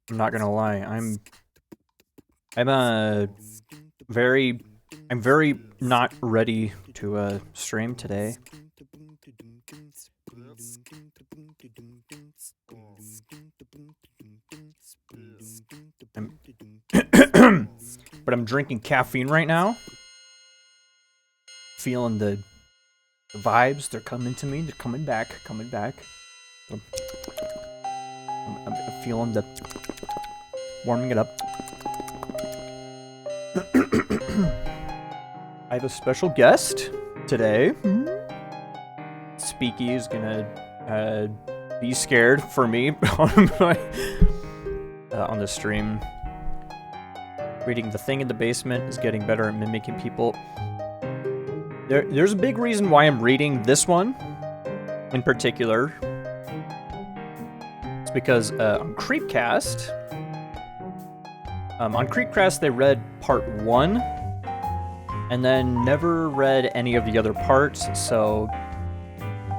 I'm not gonna lie, I'm very not ready to stream today. But I'm drinking caffeine right now. Feeling the vibes, they're coming to me, they're coming back. I'm feeling the warming it up. I have a special guest today. Speaky is gonna be scared for me on the stream. Reading The Thing in the Basement is getting better at mimicking people. There's a big reason why I'm reading this one in particular. It's because on Creepcast, On Creekcrest, they read part 1, and then never read any of the other parts, so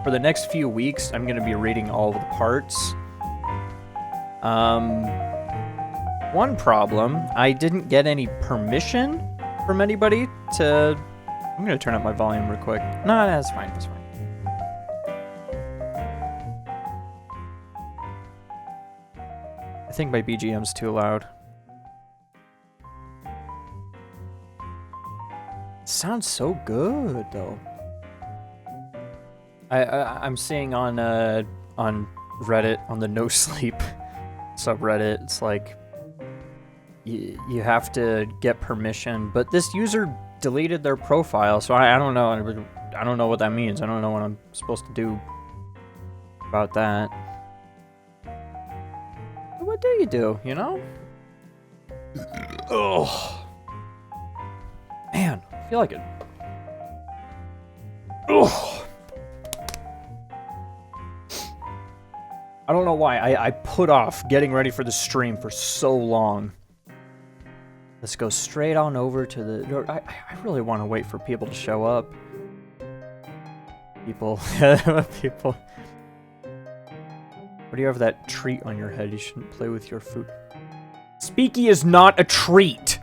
for the next few weeks, I'm going to be reading all of the parts. One problem, I didn't get any permission from anybody to... I'm going to turn up my volume real quick. No, that's fine, that's fine. I think my BGM's too loud. Sounds so good, though. I'm seeing on Reddit, on the No Sleep subreddit, it's like you have to get permission, but this user deleted their profile, so I don't know. I don't know what that means. I don't know what I'm supposed to do about that. What do you do, you know? Oh. Man, I feel like it. Oh. I don't know why. I put off getting ready for the stream for so long. Let's go straight on over to the... I really want to wait for people to show up. People. People. What do you have that treat on your head? You shouldn't play with your food. Speaky is not a treat!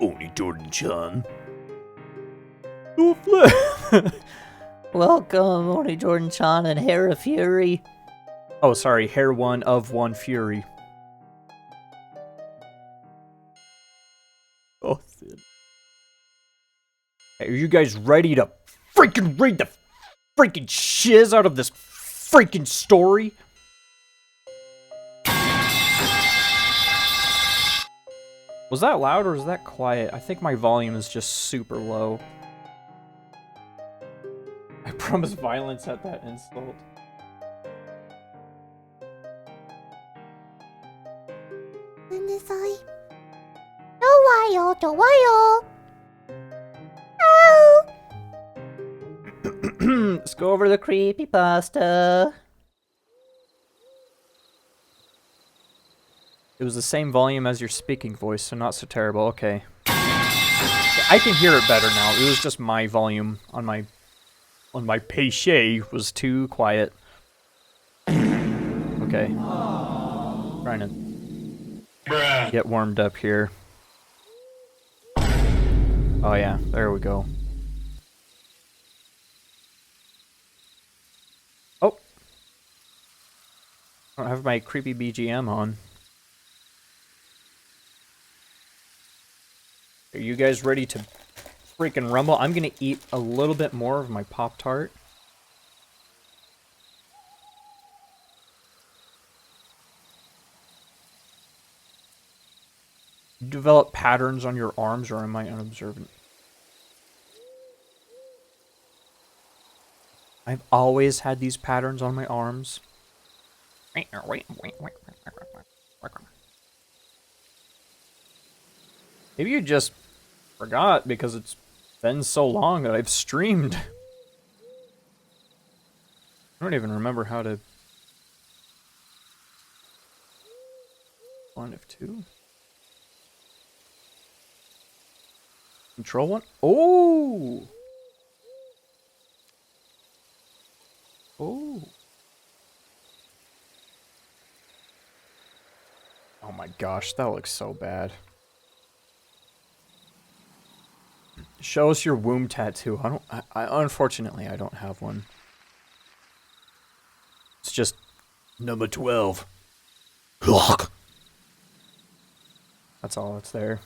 Only Jordan-chan. Welcome, Oni Jordan-chan and Hair of Fury. Oh, sorry, Hair 1 of 1 Fury. Oh, Sid. Hey, are you guys ready to freaking read the freaking shiz out of this freaking story? Was that loud or is that quiet? I think my volume is just super low. I promise violence at that insult. Let's go over the creepypasta. It was the same volume as your speaking voice, so not so terrible. Okay. I can hear it better now. It was just my volume on my PC was too quiet. Okay. Trying to get warmed up here. Oh yeah, there we go. Oh. I don't have my creepy BGM on. Are you guys ready to freaking rumble? I'm gonna eat a little bit more of my Pop-Tart. Develop patterns on your arms, or am I unobservant? I've always had these patterns on my arms. Maybe you just forgot because it's been so long that I've streamed. I don't even remember how to... One of two. Control one? Oh! Oh. Oh my gosh, that looks so bad. Show us your womb tattoo. Unfortunately, I don't have one. It's just number 12. That's all that's there.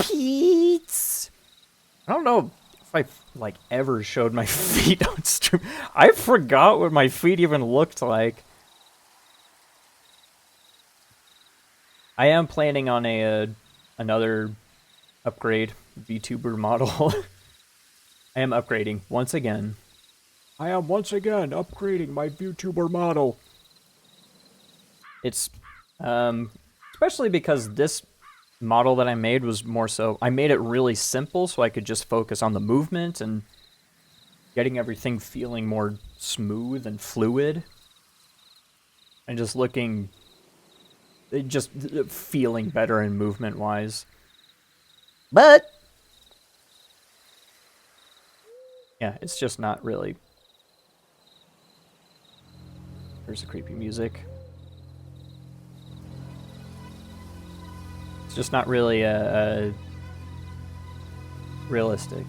Pete's. I don't know if I like ever showed my feet on stream. I forgot what my feet even looked like. I am planning on another upgrade Vtuber model. I am upgrading once again. I am once again upgrading my Vtuber model. It's especially because this model that I made was more so... I made it really simple so I could just focus on the movement and getting everything feeling more smooth and fluid. And just looking, just feeling better in movement-wise. But Yeah, it's just not really. There's the creepy music. It's just not really realistic.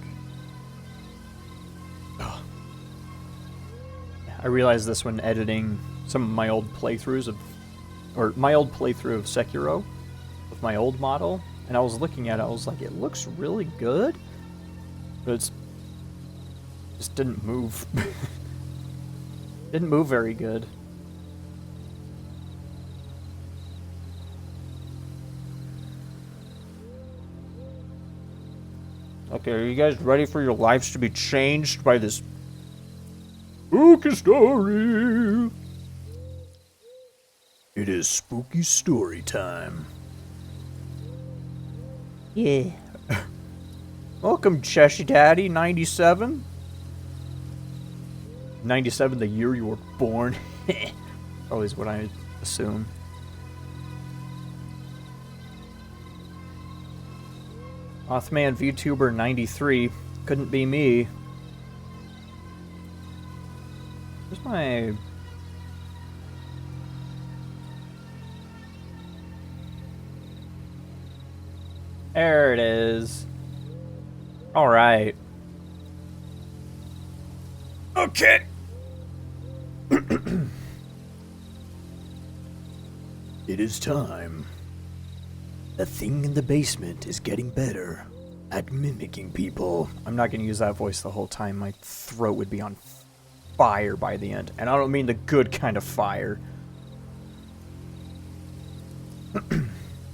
Ugh. I realized this when editing some of my old playthroughs of, or my old playthrough of Sekiro with my old model, and I was looking at it, I was like, it looks really good, but it's just didn't move. Didn't move very good. Okay, are you guys ready for your lives to be changed by this spooky story? It is spooky story time. yeah, Welcome, Cheshire Daddy, 97. 97, the year you were born. Always what I assume. Mothman Vtuber 93. Couldn't be me. Where's my... There it is. Alright. Okay. It is time. The thing in the basement is getting better at mimicking people. I'm not going to use that voice the whole time. My throat would be on fire by the end. And I don't mean the good kind of fire.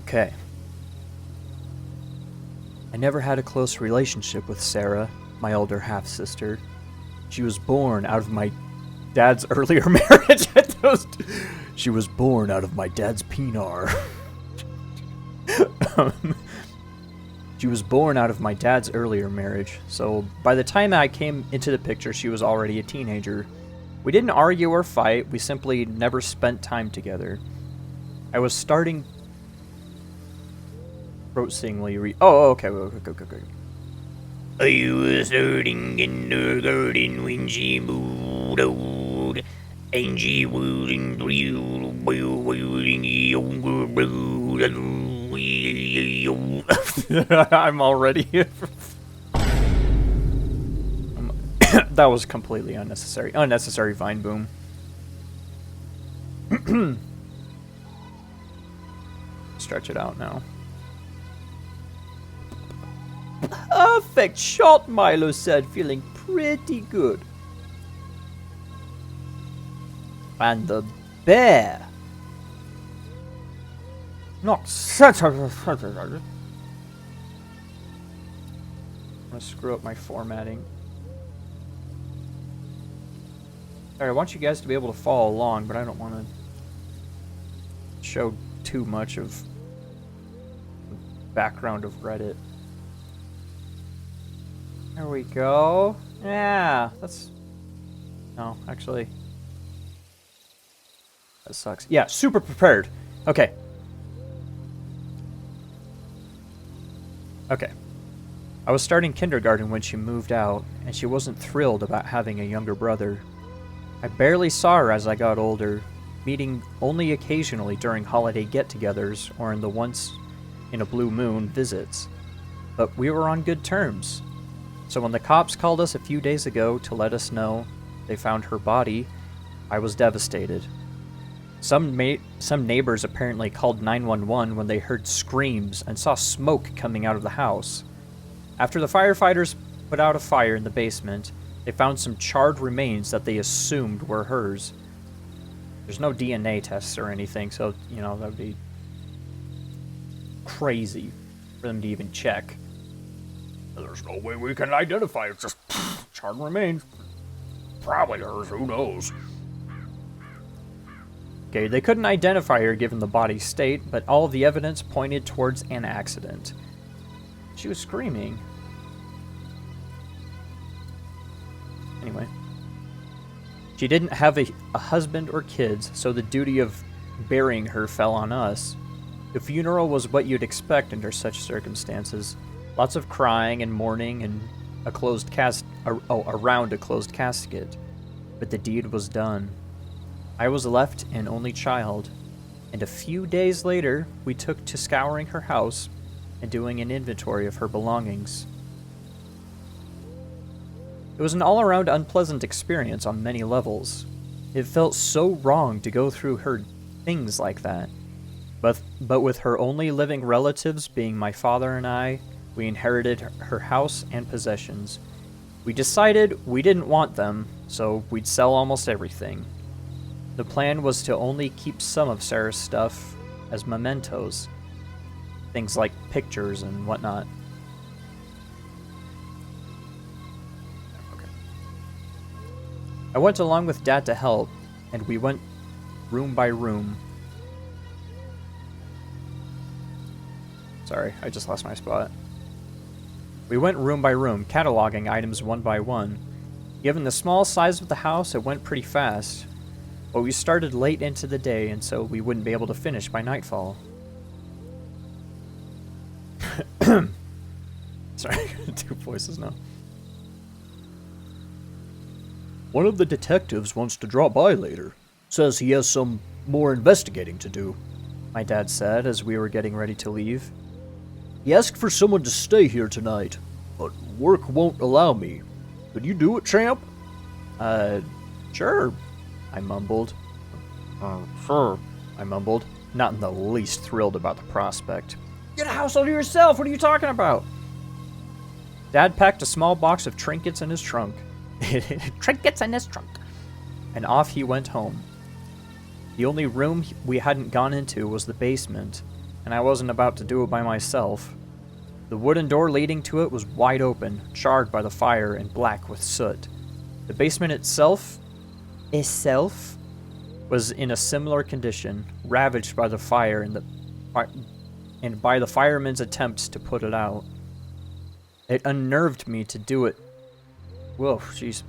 Okay. I never had a close relationship with Sarah, my older half-sister. She was born out of my dad's earlier marriage. She was born out of my dad's penar. She was born out of my dad's earlier marriage, so by the time I came into the picture, she was already a teenager. We didn't argue or fight, we simply never spent time together. I was starting... Throat singly okay. I was starting kindergarten when she moved out, and she wasn't real well younger brother. I'm already... That was completely unnecessary. Unnecessary vine boom. Stretch it out now. perfect shot, Milo said, feeling pretty good. And the bear. Not such a... I'm gonna screw up my formatting. Alright, I want you guys to be able to follow along, but I don't want to show too much of the background of Reddit. There we go. Yeah, that's... No, actually... That sucks. Yeah, super prepared. Okay. Okay. I was starting kindergarten when she moved out, and she wasn't thrilled about having a younger brother. I barely saw her as I got older, meeting only occasionally during holiday get-togethers or in the once-in-a-blue moon visits. But we were on good terms. So when the cops called us a few days ago to let us know they found her body, I was devastated. Some neighbors apparently called 911 when they heard screams and saw smoke coming out of the house. After the firefighters put out a fire in the basement, they found some charred remains that they assumed were hers. There's no DNA tests or anything, so, you know, that would be crazy for them to even check. There's no way we can identify it. It's just charred remains. Probably hers, who knows? Okay, they couldn't identify her given the body's state, but all of the evidence pointed towards an accident. She was screaming. Anyway. She didn't have a husband or kids, so the duty of burying her fell on us. The funeral was what you'd expect under such circumstances. Lots of crying and mourning and around a closed casket. But the deed was done. I was left an only child, and a few days later we took to scouring her house and doing an inventory of her belongings. It was an all-around unpleasant experience on many levels. It felt so wrong to go through her things like that. But with her only living relatives being my father and I, we inherited her house and possessions. We decided we didn't want them, so we'd sell almost everything. The plan was to only keep some of Sarah's stuff as mementos. Things like pictures and whatnot. I went along with Dad to help, and we went room by room. Sorry, I just lost my spot. We went room by room, cataloging items one by one. Given the small size of the house, it went pretty fast. But we started late into the day, and so we wouldn't be able to finish by nightfall. Sorry, I got two voices now. One of the detectives wants to drop by later. Says he has some more investigating to do, My dad said as we were getting ready to leave. He asked for someone to stay here tonight, but work won't allow me. Could you do it, champ? Sure, I mumbled. Sure. I mumbled, not in the least thrilled about the prospect. Get a house all to yourself, what are you talking about? Dad packed a small box of trinkets in his trunk. Trinkets in his trunk. And off he went home. The only room we hadn't gone into was the basement, and I wasn't about to do it by myself. The wooden door leading to it was wide open, charred by the fire and black with soot. The basement itself was in a similar condition, ravaged by the fire and by the firemen's attempts to put it out. It unnerved me to do it. Whoa, jeez.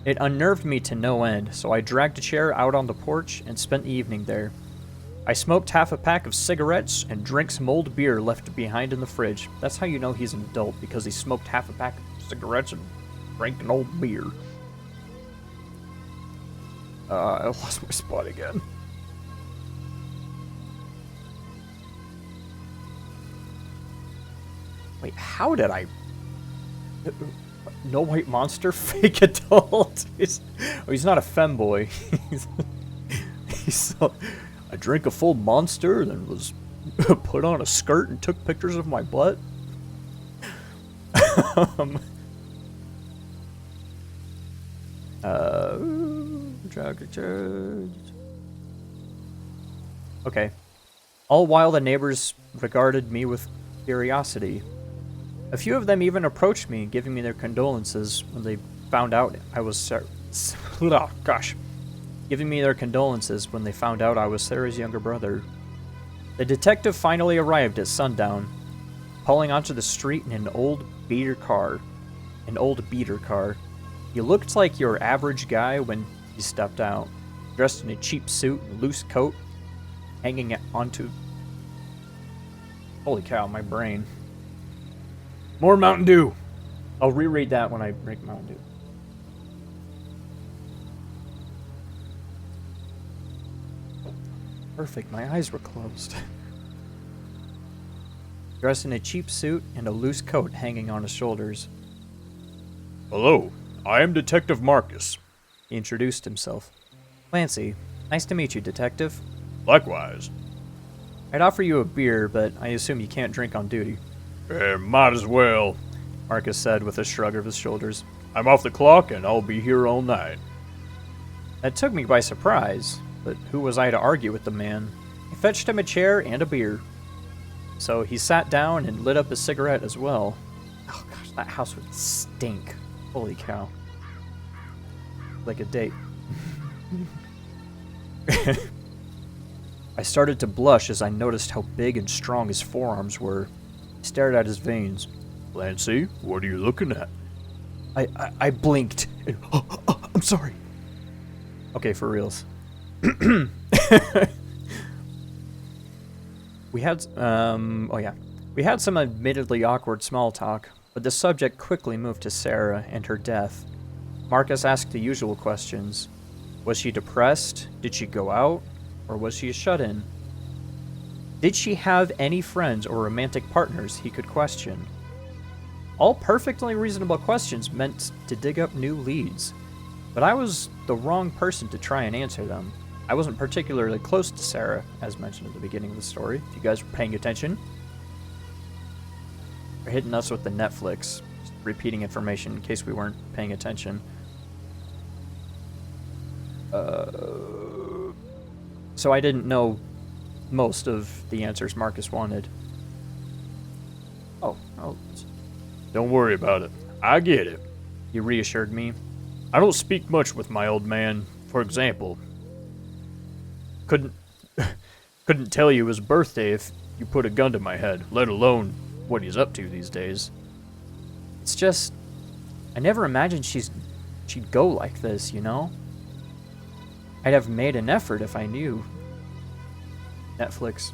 It unnerved me to no end, so I dragged a chair out on the porch and spent the evening there. I smoked half a pack of cigarettes and drank some old beer left behind in the fridge. That's how you know he's an adult, because he smoked half a pack of cigarettes and drank an old beer. I lost my spot again. Wait, how did I... No White Monster, fake adult. He's not a femboy. I drank a full monster, then was put on a skirt and took pictures of my butt. Okay. All while the neighbors regarded me with curiosity. A few of them even approached me, giving me their condolences when they found out I was giving me their condolences when they found out I was Sarah's younger brother. The detective finally arrived at sundown, pulling onto the street in an old beater car. He looked like your average guy when he stepped out, dressed in a cheap suit and loose coat, hanging onto... Holy cow, my brain. More Mountain Dew! I'll reread that when I drink Mountain Dew. Perfect, my eyes were closed. Dressed in a cheap suit and a loose coat hanging on his shoulders. Hello, I am Detective Marcus. He introduced himself. Clancy, nice to meet you, Detective. Likewise. I'd offer you a beer, but I assume you can't drink on duty. Might as well, Marcus said with a shrug of his shoulders. I'm off the clock and I'll be here all night. That took me by surprise, but who was I to argue with the man? I fetched him a chair and a beer. So he sat down and lit up a cigarette as well. Oh gosh, that house would stink. Holy cow. Like a date. I started to blush as I noticed how big and strong his forearms were. I stared at his veins. Clancy, what are you looking at? I blinked. And, I'm sorry. Okay, for reals. We had, we had some admittedly awkward small talk, but the subject quickly moved to Sarah and her death. Marcus asked the usual questions. Was she depressed? Did she go out? Or was she a shut-in? Did she have any friends or romantic partners he could question? All perfectly reasonable questions meant to dig up new leads, but I was the wrong person to try and answer them. I wasn't particularly close to Sarah, as mentioned at the beginning of the story, if you guys were paying attention. They're hitting us with the Netflix, just repeating information in case we weren't paying attention. So I didn't know most of the answers Marcus wanted. Oh. Don't worry about it. I get it. He reassured me. I don't speak much with my old man. For example, couldn't tell you his birthday if you put a gun to my head, let alone what he's up to these days. It's just, I never imagined she'd go like this, you know? I'd have made an effort if I knew. Netflix.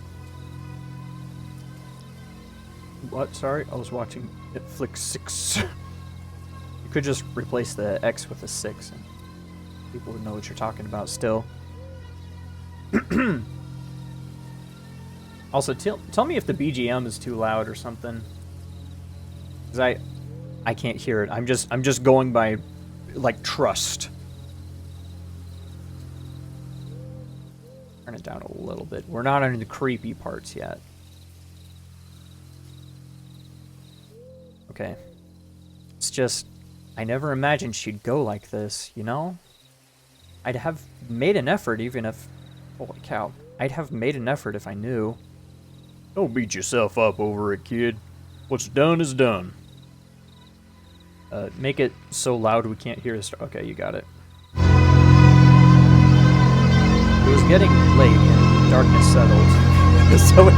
What? Sorry, I was watching Netflix 6. You could just replace the X with a 6 and people would know what you're talking about still. Also, tell me if the BGM is too loud or something. Cause I can't hear it. I'm just going by like trust. Turn it down a little bit. We're not on the creepy parts yet. Okay. It's just, I never imagined she'd go like this, you know? I'd have made an effort even if... Holy cow. I'd have made an effort if I knew. Don't beat yourself up over it, kid. What's done is done. Make it so loud we can't hear us. Okay, you got it. It was getting late and darkness settled. So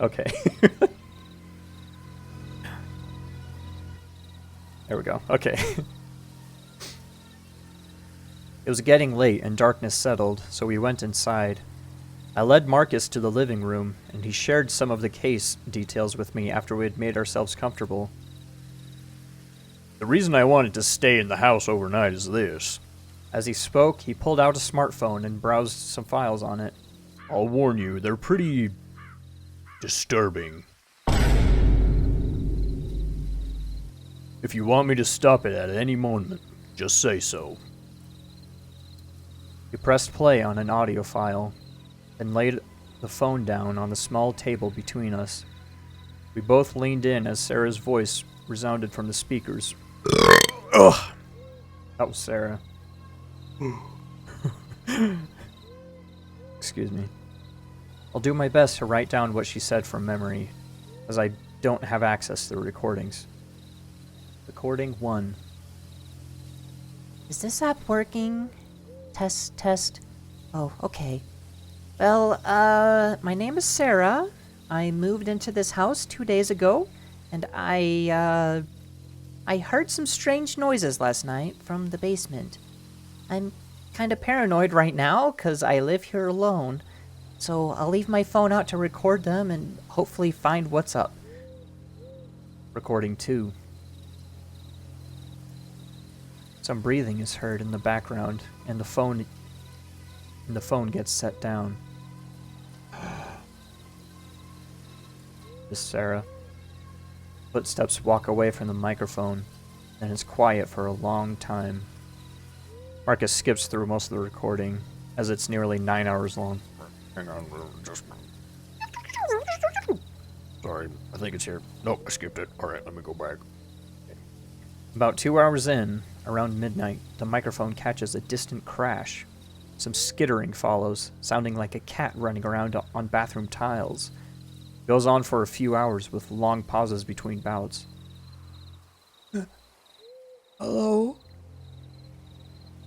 okay. There we go. Okay. It was getting late and darkness settled, so we went inside. I led Marcus to the living room, and he shared some of the case details with me after we had made ourselves comfortable. The reason I wanted to stay in the house overnight is this. As he spoke, he pulled out a smartphone and browsed some files on it. I'll warn you, they're pretty... disturbing. If you want me to stop it at any moment, just say so. He pressed play on an audio file, then laid the phone down on the small table between us. We both leaned in as Sarah's voice resounded from the speakers. Ugh. That was Sarah. Excuse me. I'll do my best to write down what she said from memory, as I don't have access to the recordings. Recording 1. Is this app working? Test. Oh, okay. Well, my name is Sarah. I moved into this house 2 days ago, and I heard some strange noises last night from the basement. I'm kind of paranoid right now, 'cause I live here alone, so I'll leave my phone out to record them and hopefully find what's up. Recording 2. Some breathing is heard in the background, and the phone gets set down. This is Sarah. Footsteps walk away from the microphone, then it's quiet for a long time. Marcus skips through most of the recording, as it's nearly 9 hours long. Hang on, just... Sorry, I think it's here. Nope, I skipped it. Alright, let me go back. About 2 hours in, around midnight, the microphone catches a distant crash. Some skittering follows, sounding like a cat running around on bathroom tiles. Goes on for a few hours with long pauses between bouts. Hello?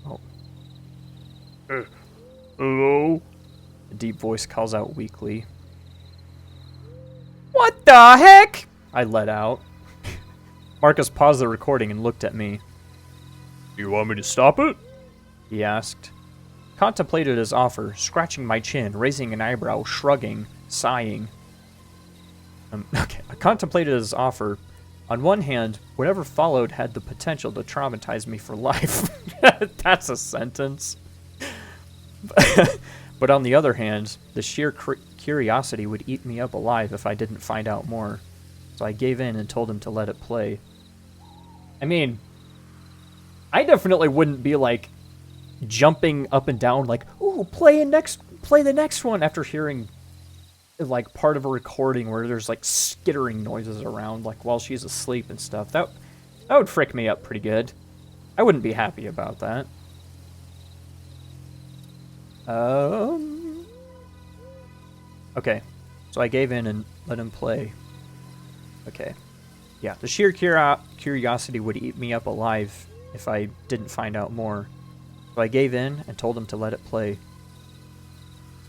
Oh. Hello? A deep voice calls out weakly. What the heck? I let out. Marcus paused the recording and looked at me. You want me to stop it? he asked. Contemplated his offer, scratching my chin, raising an eyebrow, shrugging, sighing. Okay, I contemplated his offer. On one hand, whatever followed had the potential to traumatize me for life. That's a sentence. But on the other hand, the sheer curiosity would eat me up alive if I didn't find out more. So I gave in and told him to let it play. I mean, I definitely wouldn't be like jumping up and down like, "Ooh, play the next one," after hearing like part of a recording where there's like skittering noises around like while she's asleep and stuff. That would frick me up pretty good. I wouldn't be happy about that. Okay, so I gave in and let him play. Okay, yeah, the sheer curiosity would eat me up alive if I didn't find out more. So I gave in and told him to let it play.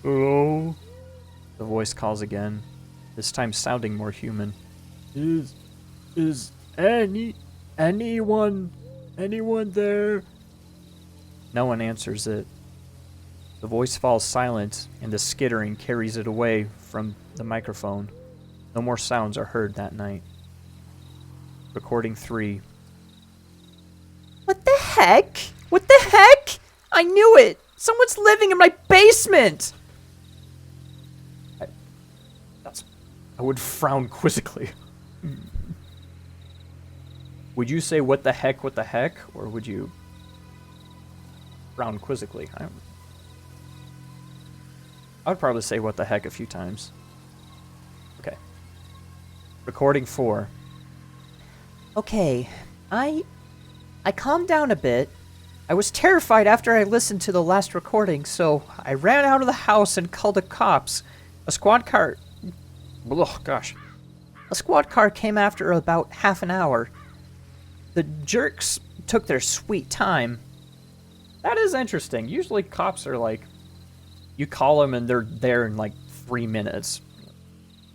Hello? The voice calls again, this time sounding more human. Is anyone there? No one answers it. The voice falls silent, and the skittering carries it away from the microphone. No more sounds are heard that night. Recording 3. What the heck? What the heck? I knew it! Someone's living in my basement! I would frown quizzically. Would you say what the heck, or would you frown quizzically? I would probably say what the heck a few times. Okay. Recording 4. Okay, I calmed down a bit. I was terrified after I listened to the last recording, so I ran out of the house and called the cops. A squad car... Oh, gosh. A squad car came after about half an hour. The jerks took their sweet time. That is interesting. Usually cops are like... You call them and they're there in like 3 minutes.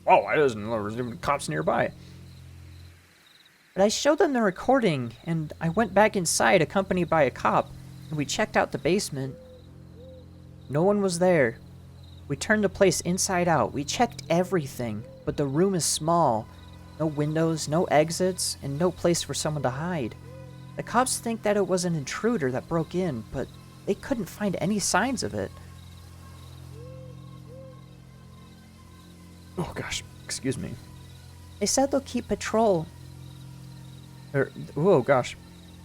Oh, I didn't know there was even cops nearby. But I showed them the recording, and I went back inside accompanied by a cop, and we checked out the basement. No one was there. We turned the place inside out. We checked everything, but the room is small. No windows, no exits, and no place for someone to hide. The cops think that it was an intruder that broke in, but they couldn't find any signs of it. Oh gosh, excuse me. They said they'll keep patrol. Oh gosh.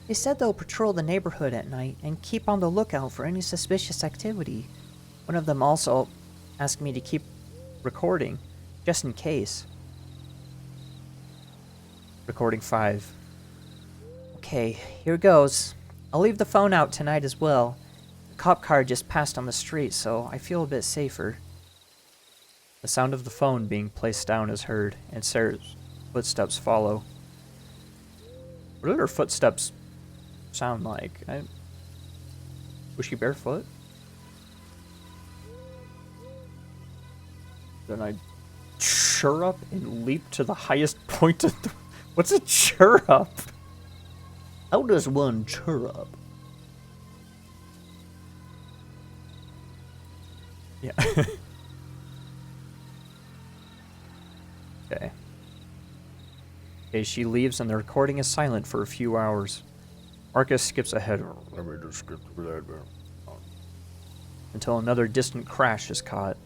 They said they'll patrol the neighborhood at night and keep on the lookout for any suspicious activity. One of them also asked me to keep recording, just in case. Recording 5. Okay, here goes. I'll leave the phone out tonight as well. The cop car just passed on the street, so I feel a bit safer. The sound of the phone being placed down is heard, and Sarah's footsteps follow. What did her footsteps sound like? Was she barefoot? Then I chirrup and leap to the highest point of the... What's a chirrup? How does one chirrup? Yeah. Okay. Okay, she leaves and the recording is silent for a few hours. Marcus skips ahead. Let me just skip through that. Until another distant crash is caught.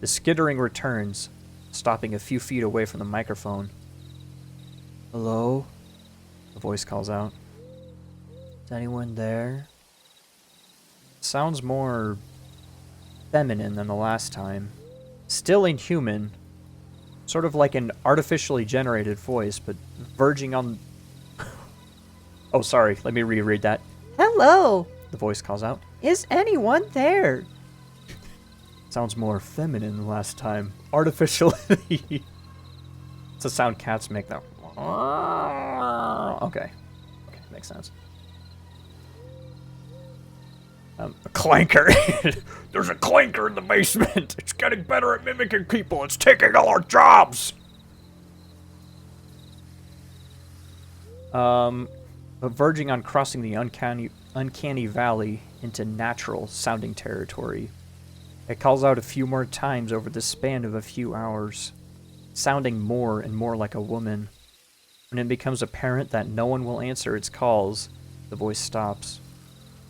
The skittering returns, stopping a few feet away from the microphone. Hello? The voice calls out. Is anyone there? Sounds more feminine than the last time. Still inhuman. Sort of like an artificially generated voice, but verging on... Oh, sorry. Let me reread that. Hello? The voice calls out. Is anyone there? Sounds more feminine than last time. Artificially. It's a sound cats make, though. Okay. Okay, makes sense. A clanker. There's a clanker in the basement. It's getting better at mimicking people. It's taking all our jobs. But verging on crossing the uncanny valley into natural sounding territory. It calls out a few more times over the span of a few hours, sounding more and more like a woman. When it becomes apparent that no one will answer its calls, the voice stops.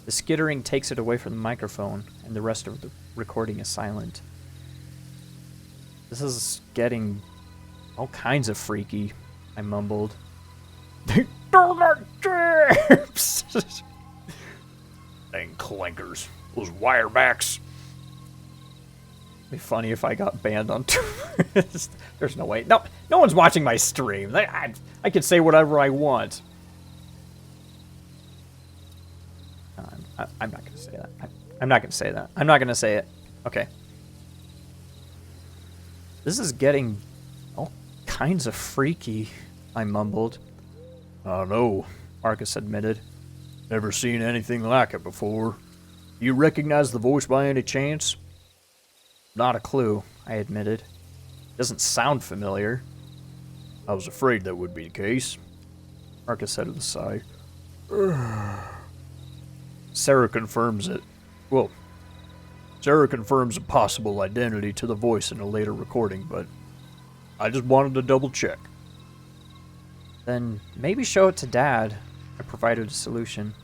The skittering takes it away from the microphone, and the rest of the recording is silent. This is getting all kinds of freaky, I mumbled. They don't like chips! Dang clankers. Those wirebacks. It'd be funny if I got banned on Twitter. There's no way. No one's watching my stream. I could say whatever I want. I'm not going to say that. I'm not going to say that. I'm not going to say it. Okay. This is getting all kinds of freaky, I mumbled. I know, Marcus admitted. never seen anything like it before. You recognize the voice by any chance? Not a clue, I admitted. Doesn't sound familiar. I was afraid that would be the case, Marcus said with a sigh. Sarah confirms it. Well, Sarah confirms a possible identity to the voice in a later recording, but I just wanted to double check. Then maybe show it to Dad. I provided a solution.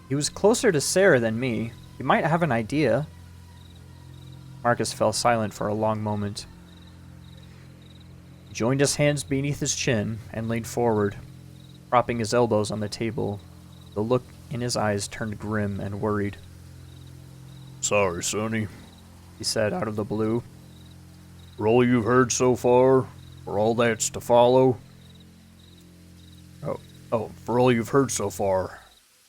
He was closer to Sarah than me. He might have an idea. Marcus fell silent for a long moment. He joined his hands beneath his chin and leaned forward, propping his elbows on the table. The look in his eyes turned grim and worried. Sorry, Sonny, He said out of the blue. for all you've heard so far, for all that's to follow. For all you've heard so far,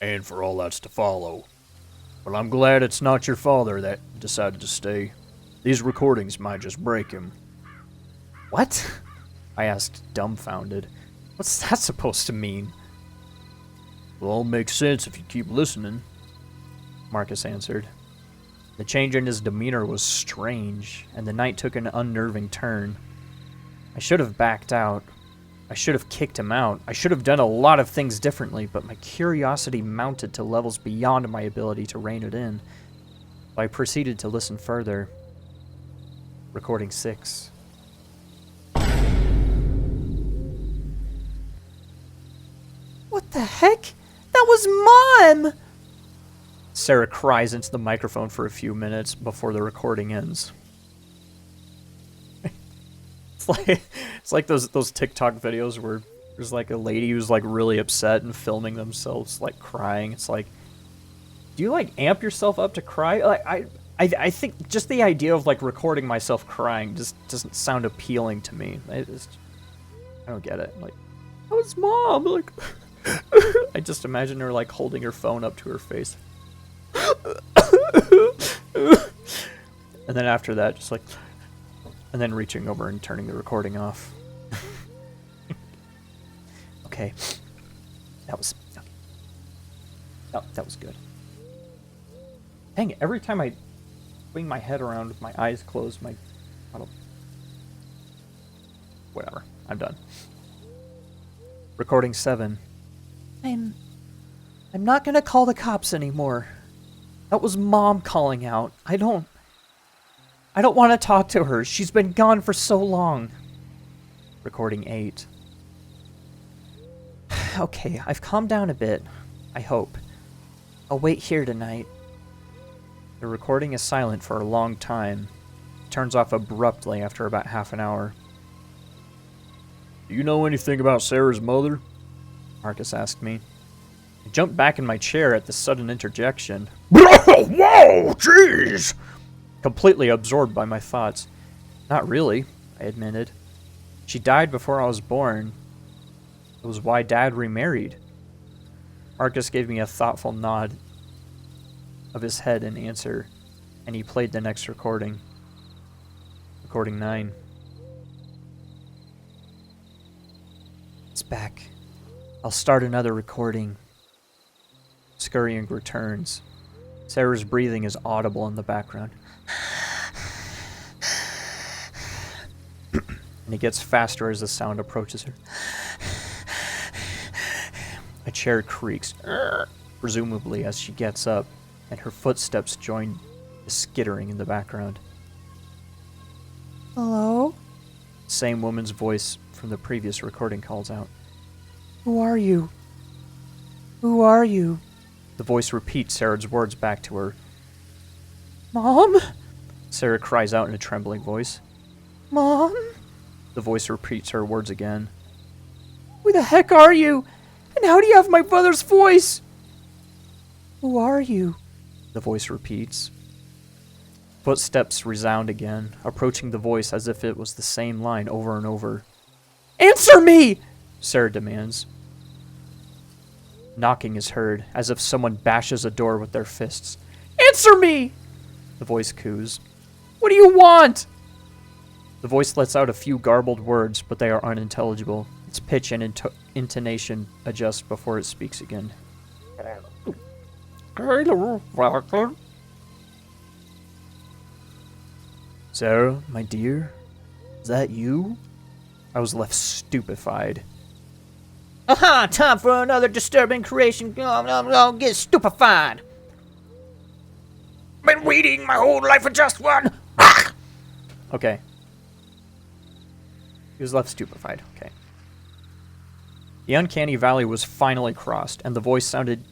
and for all that's to follow. But I'm glad it's not your father that decided to stay. These recordings might just break him. What? I asked, dumbfounded. What's that supposed to mean? It'll all make sense if you keep listening. Marcus answered. The change in his demeanor was strange, and the night took an unnerving turn. I should have backed out. I should have kicked him out. I should have done a lot of things differently, but my curiosity mounted to levels beyond my ability to rein it in. I proceeded to listen further. Recording 6. What the heck? That was Mom! Sarah cries into the microphone for a few minutes before the recording ends. It's like those TikTok videos where there's like a lady who's like really upset and filming themselves like crying. It's like, do you like amp yourself up to cry? Like I think just the idea of like recording myself crying just doesn't sound appealing to me. I don't get it. Like, oh, it's Mom. Like, I just imagine her like holding her phone up to her face. And then after that, just like, and then reaching over and turning the recording off. Okay. That was good. Dang it, every time I swing my head around with my eyes closed, whatever. I'm done. Recording 7. I'm not gonna call the cops anymore. That was Mom calling out. I don't want to talk to her. She's been gone for so long. Recording 8. Okay, I've calmed down a bit. I hope. I'll wait here tonight. The recording is silent for a long time. It turns off abruptly after about half an hour. Do you know anything about Sarah's mother? Marcus asked me. I jumped back in my chair at the sudden interjection. Whoa, jeez! Completely absorbed by my thoughts. Not really, I admitted. She died before I was born. It was why Dad remarried. Marcus gave me a thoughtful nod of his head in answer, and he played the next recording. Recording 9. It's back. I'll start another recording. Scurrying returns. Sarah's breathing is audible in the background. And it gets faster as the sound approaches her. A chair creaks, presumably as she gets up, and her footsteps join the skittering in the background. Hello? Same woman's voice from the previous recording calls out. Who are you? Who are you? The voice repeats Sarah's words back to her. Mom? Sarah cries out in a trembling voice. Mom? The voice repeats her words again. Who the heck are you? And how do you have my brother's voice? Who are you? The voice repeats. Footsteps resound again, approaching the voice as if it was the same line over and over. Answer me! Sarah demands. Knocking is heard, as if someone bashes a door with their fists. Answer me! The voice coos. What do you want? The voice lets out a few garbled words, but they are unintelligible. Its pitch and intonation adjust before it speaks again. Hello, welcome. Sarah, my dear? Is that you? I was left stupefied. Aha! Time for another disturbing creation. Get stupefied. Been waiting my whole life for just one. Okay. He was left stupefied. Okay. The uncanny valley was finally crossed, and the voice sounded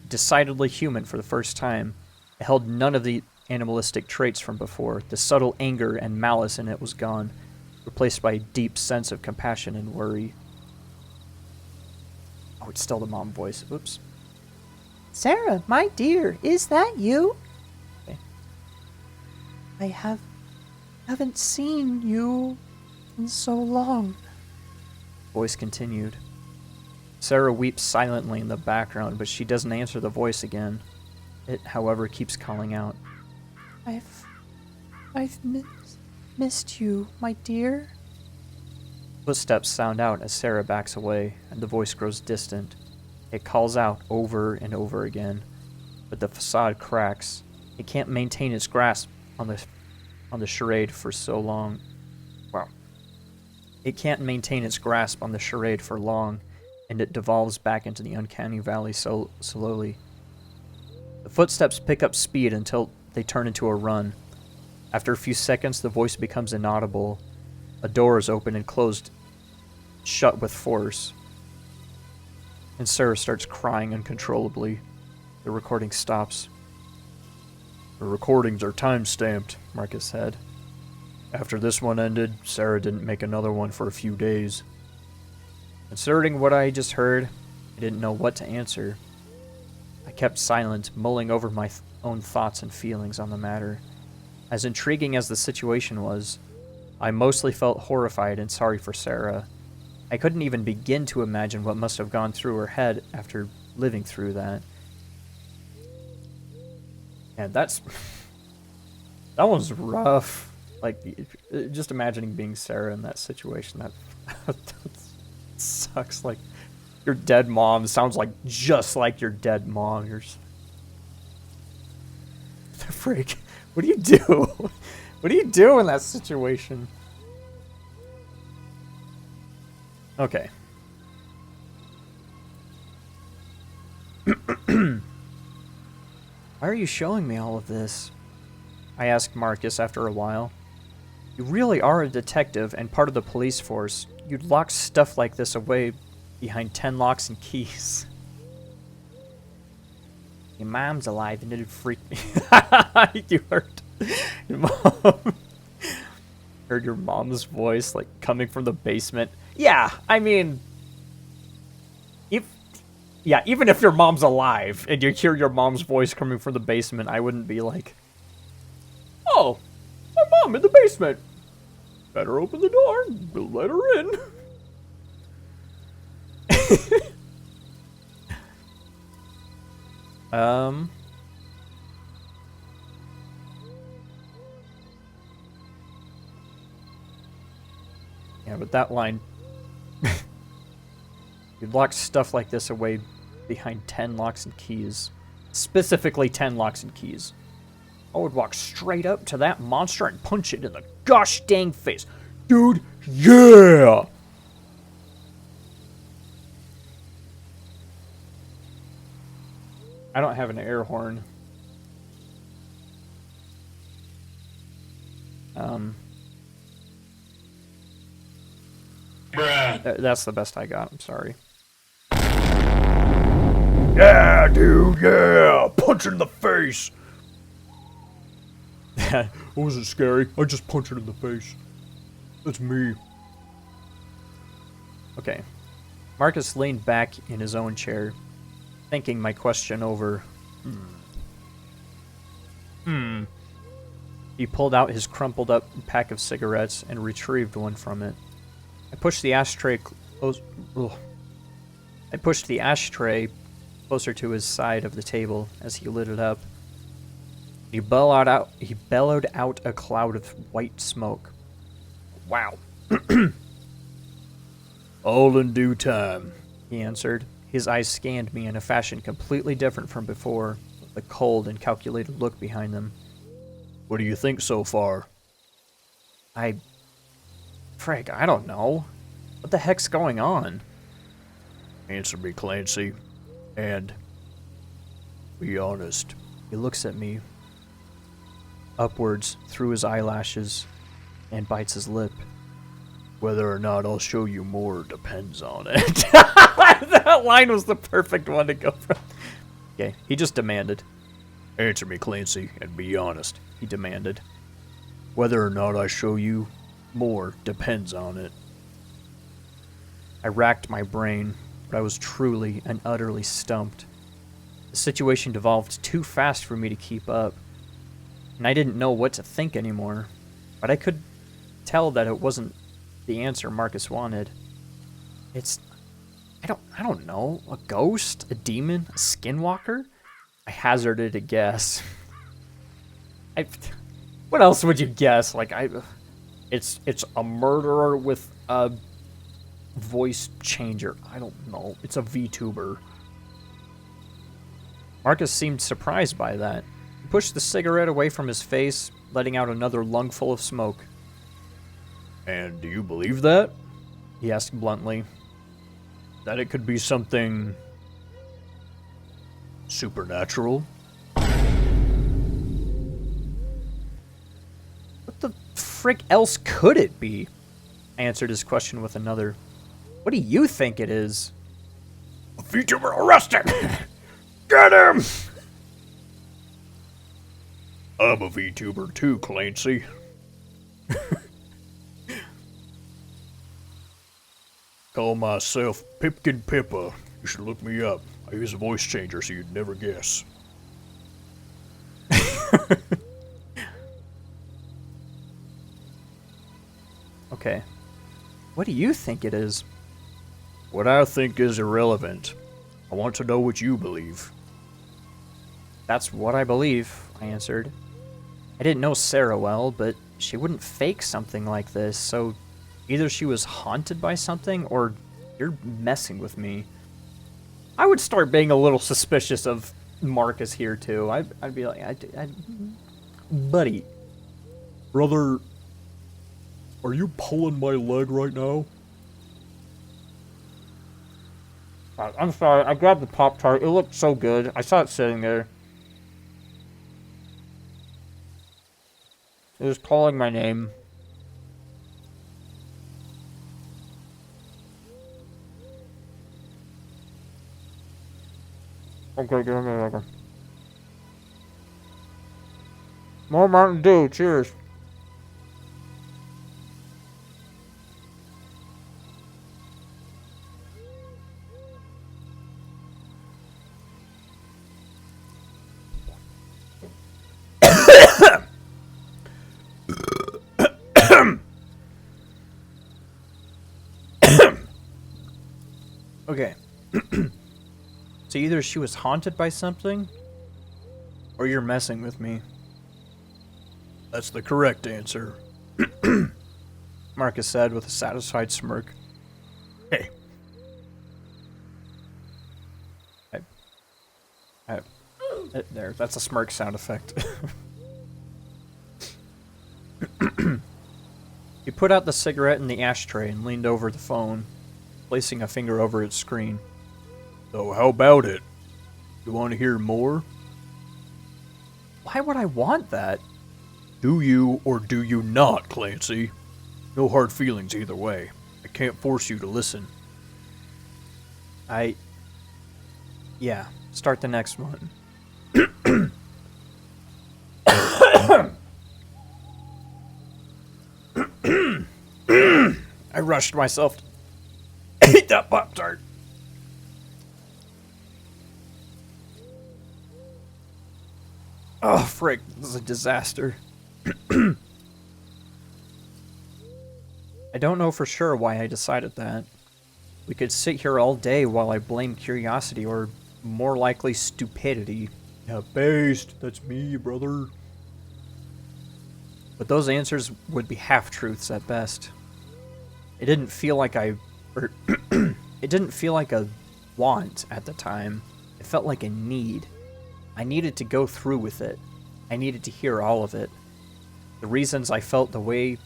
decidedly human for the first time. It held none of the animalistic traits from before. The subtle anger and malice in it was gone, replaced by a deep sense of compassion and worry. Oh, it's still the mom voice. Oops. Sarah, my dear, is that you? Okay. I haven't seen you in so long. Voice continued. Sarah weeps silently in the background, but she doesn't answer the voice again. It, however, keeps calling out. I've missed you, my dear. Footsteps sound out as Sarah backs away, and the voice grows distant. It calls out over and over again, but the facade cracks. It can't maintain its grasp on the charade for so long. Wow. It can't maintain its grasp on the charade for long, and it devolves back into the uncanny valley so slowly. The footsteps pick up speed until they turn into a run. After a few seconds, the voice becomes inaudible. A door is opened and closed, shut with force. And Sarah starts crying uncontrollably. The recording stops. The recordings are time-stamped, Marcus said. After this one ended, Sarah didn't make another one for a few days. Concerning what I just heard, I didn't know what to answer. I kept silent, mulling over my own thoughts and feelings on the matter. As intriguing as the situation was, I mostly felt horrified and sorry for Sarah. I couldn't even begin to imagine what must have gone through her head after living through that. And that one's rough. Like, just imagining being Sarah in that situation, that sucks. Like, your dead mom sounds like just like your dead mom. You're just... The freak. What do you do? What do you do in that situation? Okay. Why are you showing me all of this? I asked Marcus after a while. You really are a detective and part of the police force. You'd lock stuff like this away behind 10 locks and keys. Your mom's alive and it'd freak me. You heard your mom. Heard your mom's voice like coming from the basement. Yeah, I mean, even if your mom's alive and you hear your mom's voice coming from the basement, I wouldn't be like, oh, my mom in the basement. Better open the door and let her in. Yeah, but that line, you'd lock stuff like this away behind 10 locks and keys. Specifically 10 locks and keys. I would walk straight up to that monster and punch it in the gosh dang face. Dude, yeah! I don't have an air horn. That's the best I got. I'm sorry. Yeah, dude, yeah! Punch it in the face! That wasn't scary. I just punched it in the face. That's me. Okay. Marcus leaned back in his own chair, thinking my question over. He pulled out his crumpled up pack of cigarettes and retrieved one from it. I pushed the ashtray closer to his side of the table as he lit it up. He bellowed out a cloud of white smoke. Wow. All in due time, He answered. His eyes scanned me in a fashion completely different from before, with a cold and calculated look behind them. What do you think so far? Frank, I don't know. What the heck's going on? Answer me, Clancy. And be honest. He looks at me, upwards through his eyelashes, and bites his lip. Whether or not I'll show you more depends on it. That line was the perfect one to go from. Okay, he just demanded. Answer me, Clancy, and be honest. He demanded. Whether or not I show you more depends on it. I racked my brain, but I was truly and utterly stumped. The situation devolved too fast for me to keep up, and I didn't know what to think anymore, but I could tell that it wasn't the answer Marcus wanted. It's... I don't know. A ghost? A demon? A skinwalker? I hazarded a guess. What else would you guess? It's a murderer with a voice changer. I don't know. It's a VTuber. Marcus seemed surprised by that. He pushed the cigarette away from his face, letting out another lungful of smoke. And do you believe that? He asked bluntly. That it could be something supernatural? What the frick else could it be? I answered his question with another. What do you think it is? A VTuber arrested! Get him! I'm a VTuber too, Clancy. Call myself Pipkin Pippa. You should look me up. I use a voice changer so you'd never guess. Okay. What do you think it is? What I think is irrelevant. I want to know what you believe. That's what I believe, I answered. I didn't know Sarah well, but she wouldn't fake something like this, so either she was haunted by something, or you're messing with me. I would start being a little suspicious of Marcus here, too. I'd be like, buddy. Brother, are you pulling my leg right now? I'm sorry, I grabbed the Pop-Tart. It looked so good. I saw it sitting there. It was calling my name. Okay, give me a second. More Mountain Dew, cheers. Okay. So either she was haunted by something, or you're messing with me. That's the correct answer. Marcus said with a satisfied smirk. Hey. There, that's a smirk sound effect. He put out the cigarette in the ashtray and leaned over the phone, placing a finger over its screen. So how about it? You want to hear more? Why would I want that? Do you or do you not, Clancy? No hard feelings either way. I can't force you to listen. Yeah, start the next one. I rushed myself to eat that Pop-Tart. Oh, frick, this is a disaster. I don't know for sure why I decided that. We could sit here all day while I blame curiosity or, more likely, stupidity. Yeah, based. That's me, brother. But those answers would be half-truths at best. It didn't feel like it didn't feel like a want at the time. It felt like a need. I needed to go through with it. I needed to hear all of it. The reasons I felt that way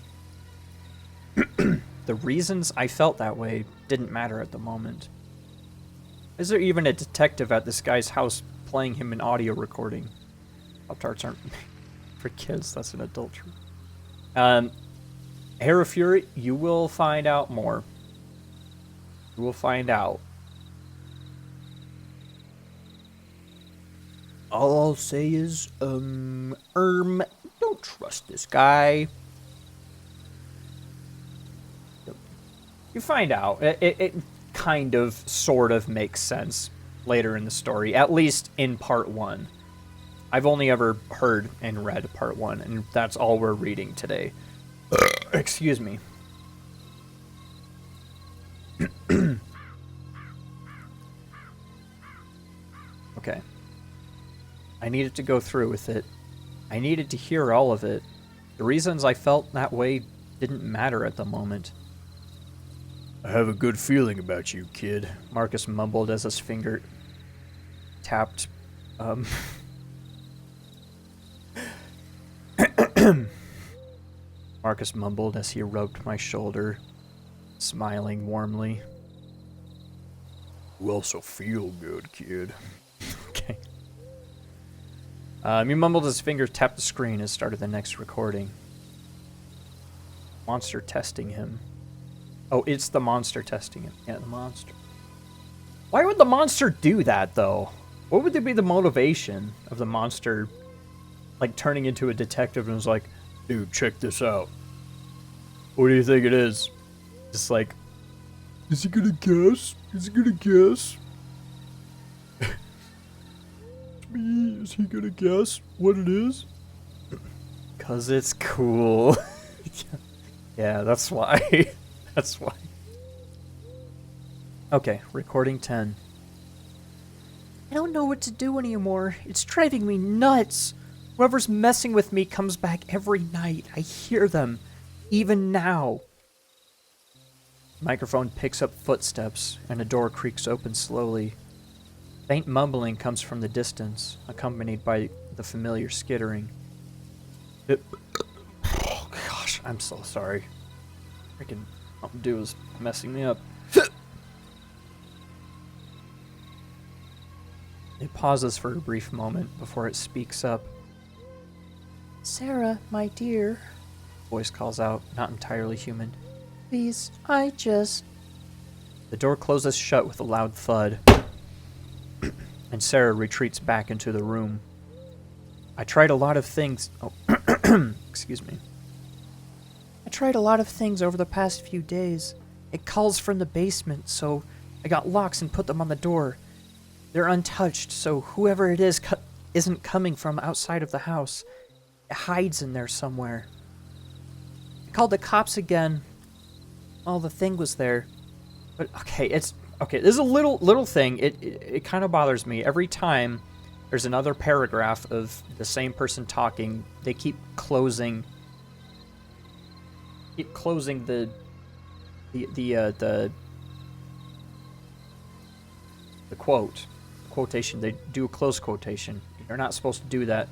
didn't matter at the moment. Is there even a detective at this guy's house playing him an audio recording? Pop-Tarts aren't for kids, that's an adult truth. Hair of Fury, you will find out more. You will find out. All I'll say is, don't trust this guy. You find out. It kind of, sort of makes sense later in the story, at least in part 1. I've only ever heard and read part 1, and that's all we're reading today. Excuse me. Okay. I needed to go through with it. I needed to hear all of it. The reasons I felt that way didn't matter at the moment. I have a good feeling about you, kid. Marcus mumbled as his finger tapped, Marcus mumbled as he rubbed my shoulder, smiling warmly. You also feel good, kid. Okay. He mumbled as his fingers tapped the screen and started the next recording. Monster testing him. Oh, it's the monster testing him. Yeah, the monster. Why would the monster do that, though? What would be the motivation of the monster, like, turning into a detective and was like, dude, check this out. What do you think it is? just like, Is he gonna guess? Is he gonna guess? It's me. Is he gonna guess what it is? 'cause it's cool. Yeah, that's why. That's why. Okay, recording 10. I don't know what to do anymore. It's driving me nuts. Whoever's messing with me comes back every night. I hear them, even now. Microphone picks up footsteps, and a door creaks open slowly. Faint mumbling comes from the distance, accompanied by the familiar skittering. Oh gosh, I'm so sorry. Freaking Mountain Dew is messing me up. It pauses for a brief moment before it speaks up. Sarah, my dear, voice calls out, not entirely human. Please, I just... The door closes shut with a loud thud, and Sarah retreats back into the room. I tried a lot of things... Oh, excuse me. I tried a lot of things over the past few days. It calls from the basement, so I got locks and put them on the door. They're untouched, so whoever it is isn't coming from outside of the house. It hides in there somewhere. I called the cops again. Oh, the thing was there. But okay, it's okay. This is a little thing. It kind of bothers me every time there's another paragraph of the same person talking. They keep closing the quotation. They do a close quotation. You're not supposed to do that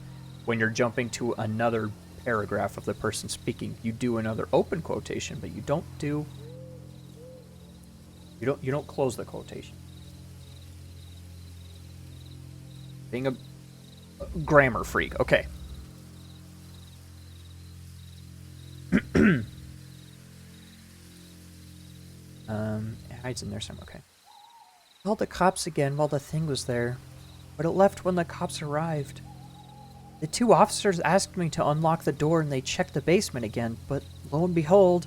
when you're jumping to another paragraph of the person speaking. You do another open quotation, but you don't close the quotation. Being a grammar freak. Okay. It hides in there somewhere. Okay. Called the cops again while the thing was there, but it left when the cops arrived. The 2 officers asked me to unlock the door and they checked the basement again, but lo and behold,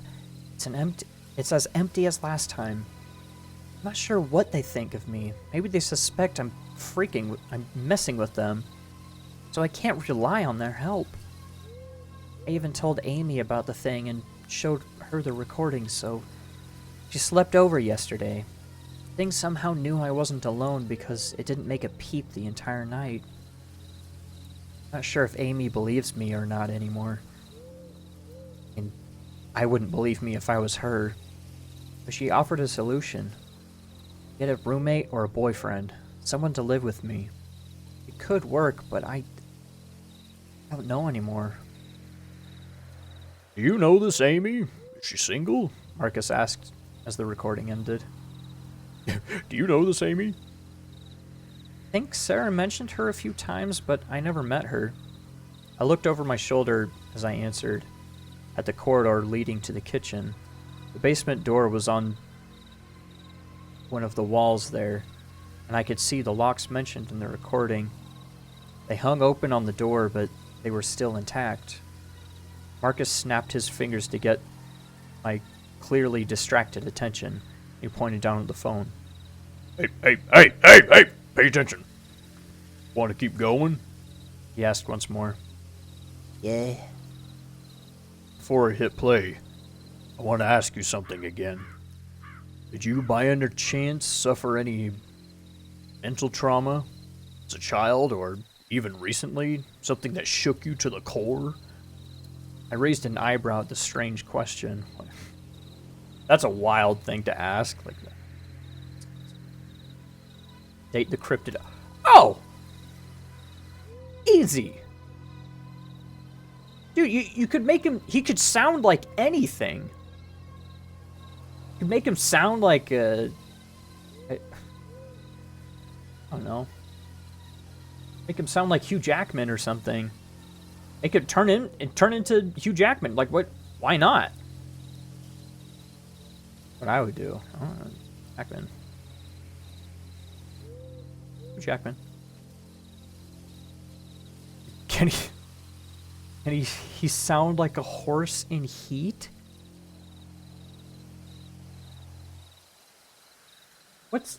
it's as empty as last time. I'm not sure what they think of me. Maybe they suspect I'm messing with them, so I can't rely on their help. I even told Amy about the thing and showed her the recording, so she slept over yesterday. Thing somehow knew I wasn't alone because it didn't make a peep the entire night. Not sure if Amy believes me or not anymore. And I wouldn't believe me if I was her. But she offered a solution. Get a roommate or a boyfriend. Someone to live with me. It could work, but I don't know anymore. Do you know this Amy? Is she single? Marcus asked as the recording ended. Do you know this Amy? I think Sarah mentioned her a few times, but I never met her. I looked over my shoulder as I answered, at the corridor leading to the kitchen. The basement door was on one of the walls there, and I could see the locks mentioned in the recording. They hung open on the door, but they were still intact. Marcus snapped his fingers to get my clearly distracted attention. He pointed down at the phone. Hey, pay attention. Want to keep going? He asked once more. Yeah. Before I hit play, I want to ask you something again. Did you by any chance suffer any mental trauma as a child or even recently? Something that shook you to the core? I raised an eyebrow at the strange question. That's a wild thing to ask. Like that. Date the cryptid. Oh! Easy! Dude, you could make him... He could sound like anything. You could make him sound like I don't know. Make him sound like Hugh Jackman or something. It could turn into Hugh Jackman. Like, what? Why not? What I would do. I don't know. Jackman. Hugh Jackman. Can he sound like a horse in heat? What's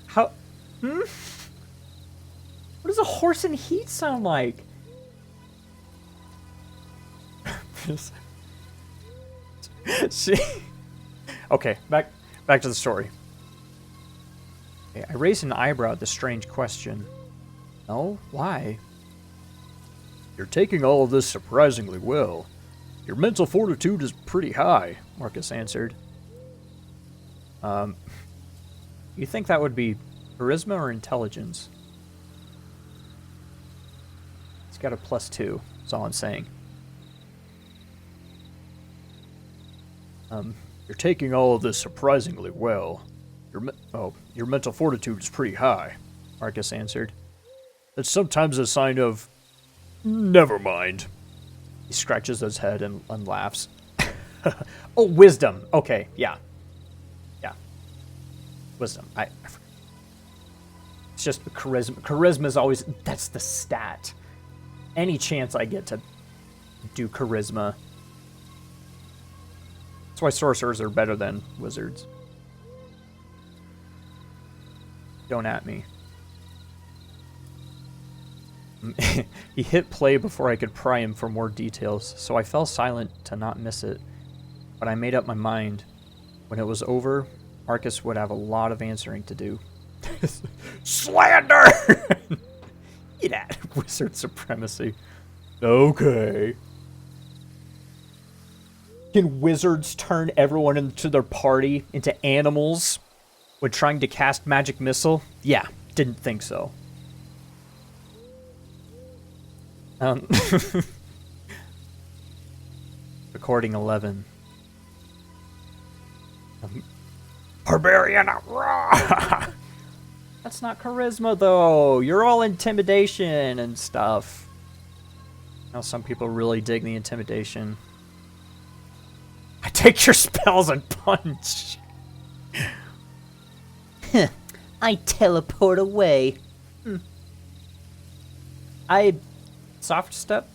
how what does a horse in heat sound like? See? Okay, back to the story. Okay, I raised an eyebrow at the strange question. No? Why? You're taking all of this surprisingly well. Your mental fortitude is pretty high, Marcus answered. You think that would be charisma or intelligence? It's got a +2, that's all I'm saying. You're taking all of this surprisingly well. Your mental fortitude is pretty high, Marcus answered. That's sometimes a sign of... Never mind. He scratches his head and laughs. Oh, wisdom. Okay, yeah. Yeah. Wisdom. It's just charisma. Charisma is always... That's the stat. Any chance I get to do charisma. That's why sorcerers are better than wizards. Don't at me. He hit play before I could pry him for more details, so I fell silent to not miss it. But I made up my mind. When it was over, Marcus would have a lot of answering to do. Slander! Get at wizard supremacy. Okay. Can wizards turn everyone into their party into animals when trying to cast magic missile? Yeah, didn't think so. Recording 11. barbarian. Rah! That's not charisma, though. You're all intimidation and stuff. Now, some people really dig the intimidation. I take your spells and punch. I teleport away. I soft step.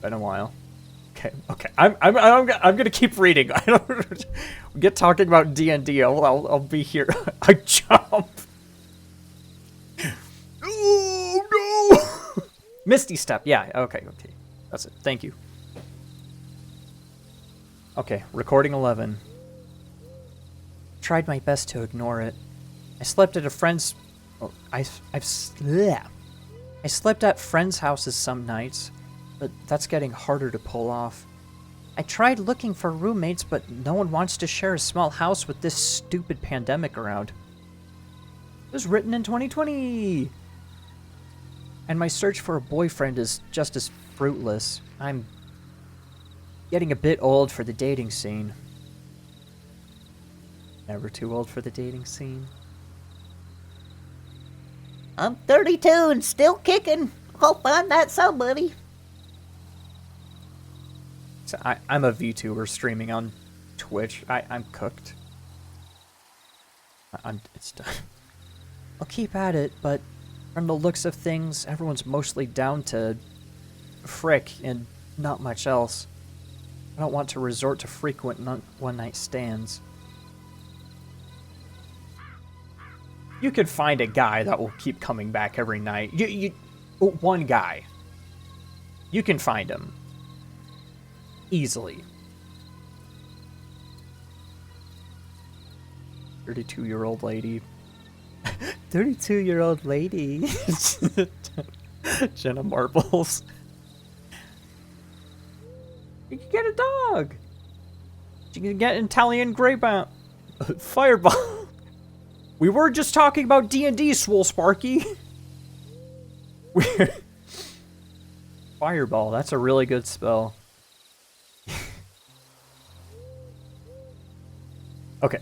Been a while. Okay. I'm gonna keep reading. I don't get talking about D&D. I'll be here. I jump. Oh no! Misty step. Yeah. Okay. That's it. Thank you. Okay. Recording 11. Tried my best to ignore it. I slept at a friend's. Oh, I slept at friends' houses some nights, but that's getting harder to pull off. I tried looking for roommates, but no one wants to share a small house with this stupid pandemic around. It was written in 2020! And my search for a boyfriend is just as fruitless. I'm getting a bit old for the dating scene. Never too old for the dating scene. I'm 32 and still kicking. I'll find that somebody. So I'm a VTuber streaming on Twitch. I'm cooked. It's done. I'll keep at it, but from the looks of things, everyone's mostly down to frick and not much else. I don't want to resort to frequent one-night stands. You could find a guy that will keep coming back every night. One guy. You can find him. Easily. 32-year-old lady. 32-year-old lady. Jenna Marbles. You can get a dog. You can get an Italian greyhound. Fireball. We were just talking about D&D, Swole Sparky. Fireball, that's a really good spell. Okay.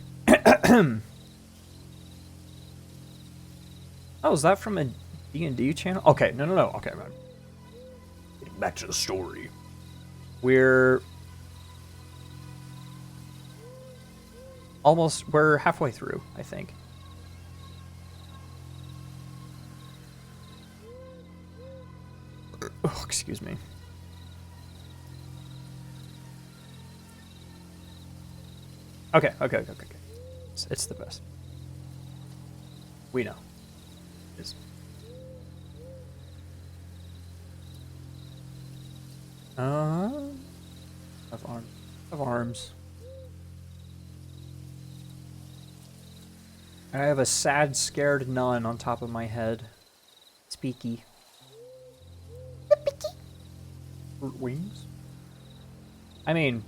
Oh, is that from a D&D channel? Okay, no. Okay, man. Getting back to the story. We're halfway through, I think. Oh, excuse me. Okay. It's the best. We know. It's... Of arms. I have a sad, scared nun on top of my head. Speaky. Wings? I mean,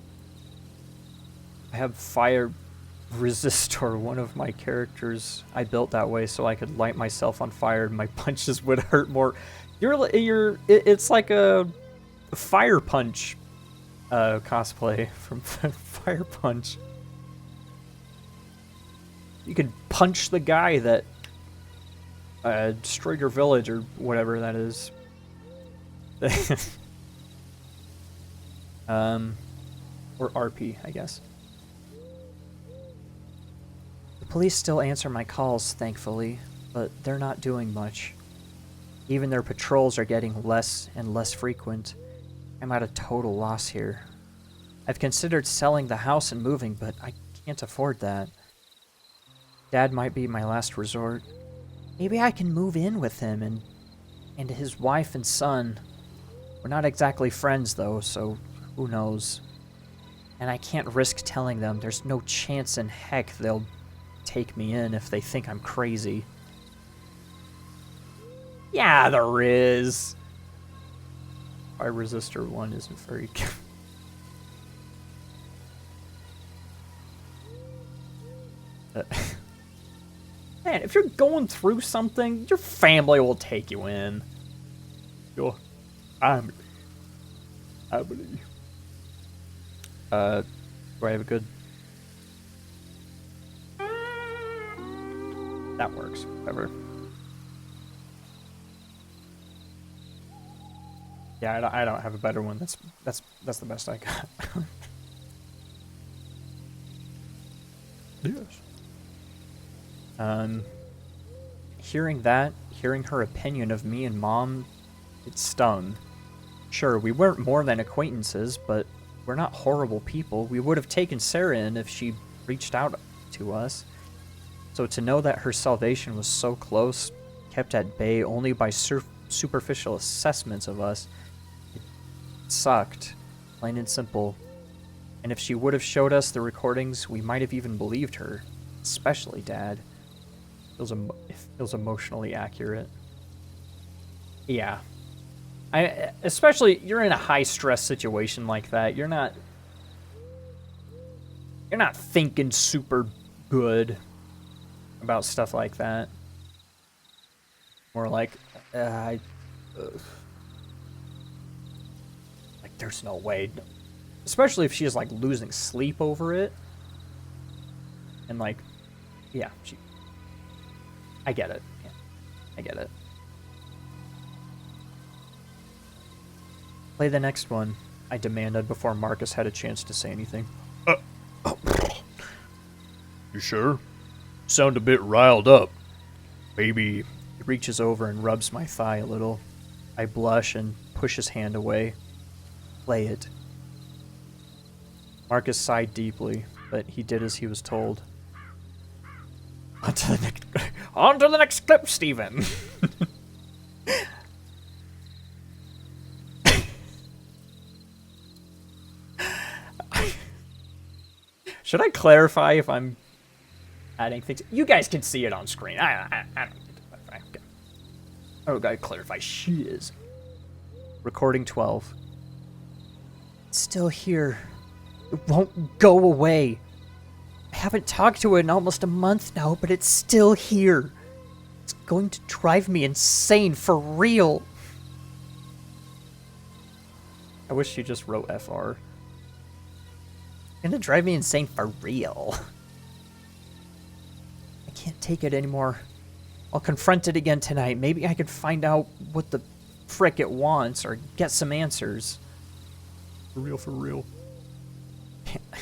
I have fire resistor. One of my characters I built that way so I could light myself on fire and my punches would hurt more. It's like a fire punch cosplay from Fire Punch. You could punch the guy that destroyed your village or whatever that is. Or RP, I guess. The police still answer my calls, thankfully, but they're not doing much. Even their patrols are getting less and less frequent. I'm at a total loss here. I've considered selling the house and moving, but I can't afford that. Dad might be my last resort. Maybe I can move in with him and his wife and son. We're not exactly friends, though, so who knows? And I can't risk telling them. There's no chance in heck they'll take me in if they think I'm crazy. Yeah, there is. Fire resistor 1 isn't very good. Man, if you're going through something, your family will take you in. Your family. I believe. Do I have a good... That works. Whatever. Yeah, I don't have a better one. That's the best I got. Yes. Hearing that, hearing her opinion of me and Mom, it stung. Sure, we weren't more than acquaintances, but we're not horrible people. We would have taken Sarah in if she reached out to us. So to know that her salvation was so close, kept at bay only by superficial assessments of us, it sucked, plain and simple. And if she would have showed us the recordings, we might have even believed her, especially Dad. It feels emotionally accurate. Yeah. Especially, you're in a high-stress situation like that. You're not thinking super good about stuff like that. More like, like, there's no way. Especially if she is, like, losing sleep over it. And, like, yeah, I get it. Yeah, I get it. Play the next one, I demanded before Marcus had a chance to say anything. You sure? Sound a bit riled up. Maybe... He reaches over and rubs my thigh a little. I blush and push his hand away. Play it. Marcus sighed deeply, but he did as he was told. On to the next clip, Steven! Should I clarify if I'm adding things? You guys can see it on screen. I don't need to clarify. Okay. Oh, gotta clarify. She is. Recording 12. It's still here. It won't go away. I haven't talked to it in almost a month now, but it's still here. It's going to drive me insane for real. I wish she just wrote FR. It's gonna drive me insane for real. I can't take it anymore. I'll confront it again tonight. Maybe I could find out what the frick it wants or get some answers. For real, for real.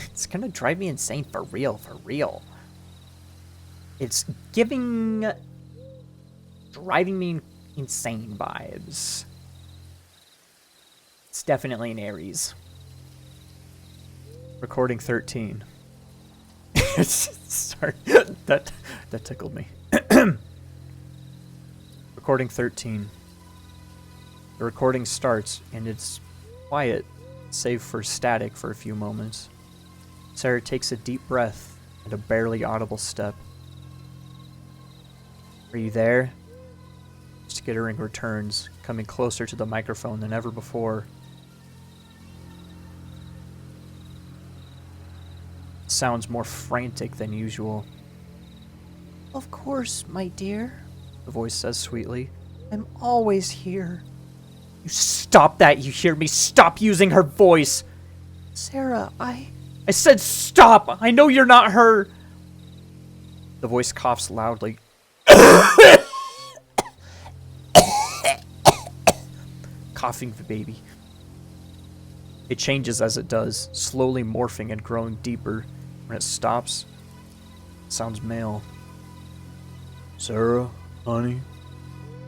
It's gonna drive me insane for real, for real. It's driving me insane vibes. It's definitely an Aries. Recording 13. Sorry, that tickled me. Recording 13. The recording starts and it's quiet, save for static for a few moments. Sarah takes a deep breath and a barely audible step. Are you there? Skittering returns, coming closer to the microphone than ever before. Sounds more frantic than usual. Of course, my dear, the voice says sweetly. I'm always here. You stop that, you hear me? Stop using her voice! Sarah, I said stop! I know you're not her! The voice coughs loudly. Coughing the baby. It changes as it does, slowly morphing and growing deeper. When it stops, it sounds male. Sarah, honey?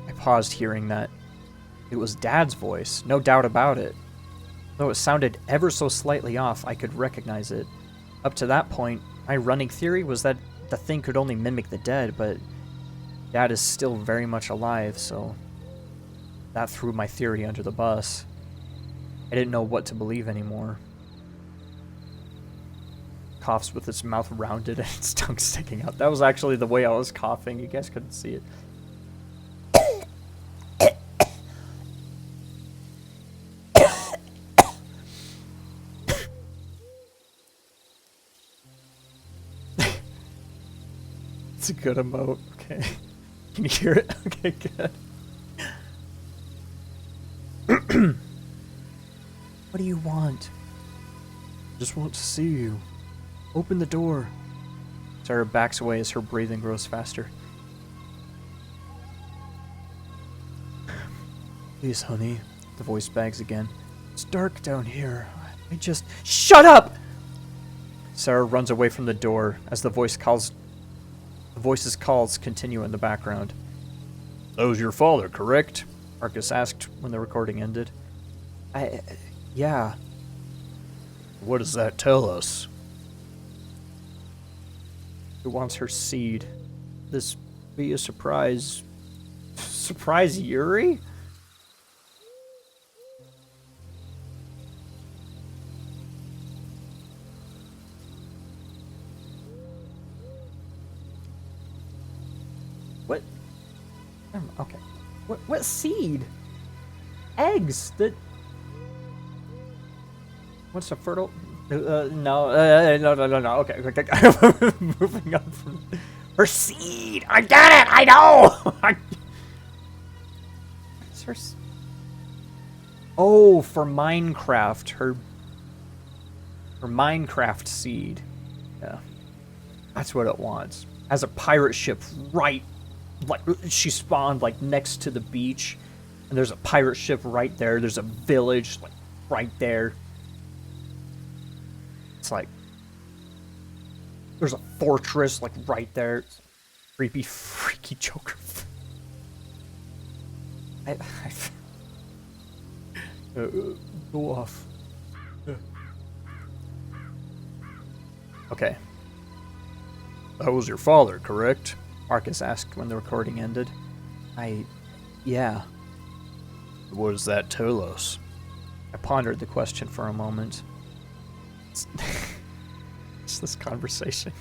I paused hearing that. It was Dad's voice, no doubt about it. Though it sounded ever so slightly off, I could recognize it. Up to that point, my running theory was that the thing could only mimic the dead, but Dad is still very much alive, so that threw my theory under the bus. I didn't know what to believe anymore. Coughs with its mouth rounded and its tongue sticking out. That was actually the way I was coughing. You guys couldn't see it. It's a good emote. Okay. Can you hear it? Okay, good. What do you want? Just want to see you. Open the door. Sarah backs away as her breathing grows faster. Please, honey. The voice begs again. It's dark down here. I just... Shut up! Sarah runs away from the door as the voice's calls continue in the background. That was your father, correct? Marcus asked when the recording ended. Yeah. What does that tell us? Who wants her seed? This be a surprise... Surprise Yuri? What? Okay. What seed? Eggs. What's a fertile? No. Okay. Moving on from her seed. I get it. I know. What's her? Oh, for Minecraft. Her Minecraft seed. Yeah. That's what it wants. Has a pirate ship right. Like, she spawned, like, next to the beach. And there's a pirate ship right there. There's a village, like, right there. It's like... There's a fortress, like, right there. Creepy, freaky Joker. Go off. Okay. That was your father, correct? Marcus asked when the recording ended. Yeah. What does that tell us? I pondered the question for a moment. It's this conversation.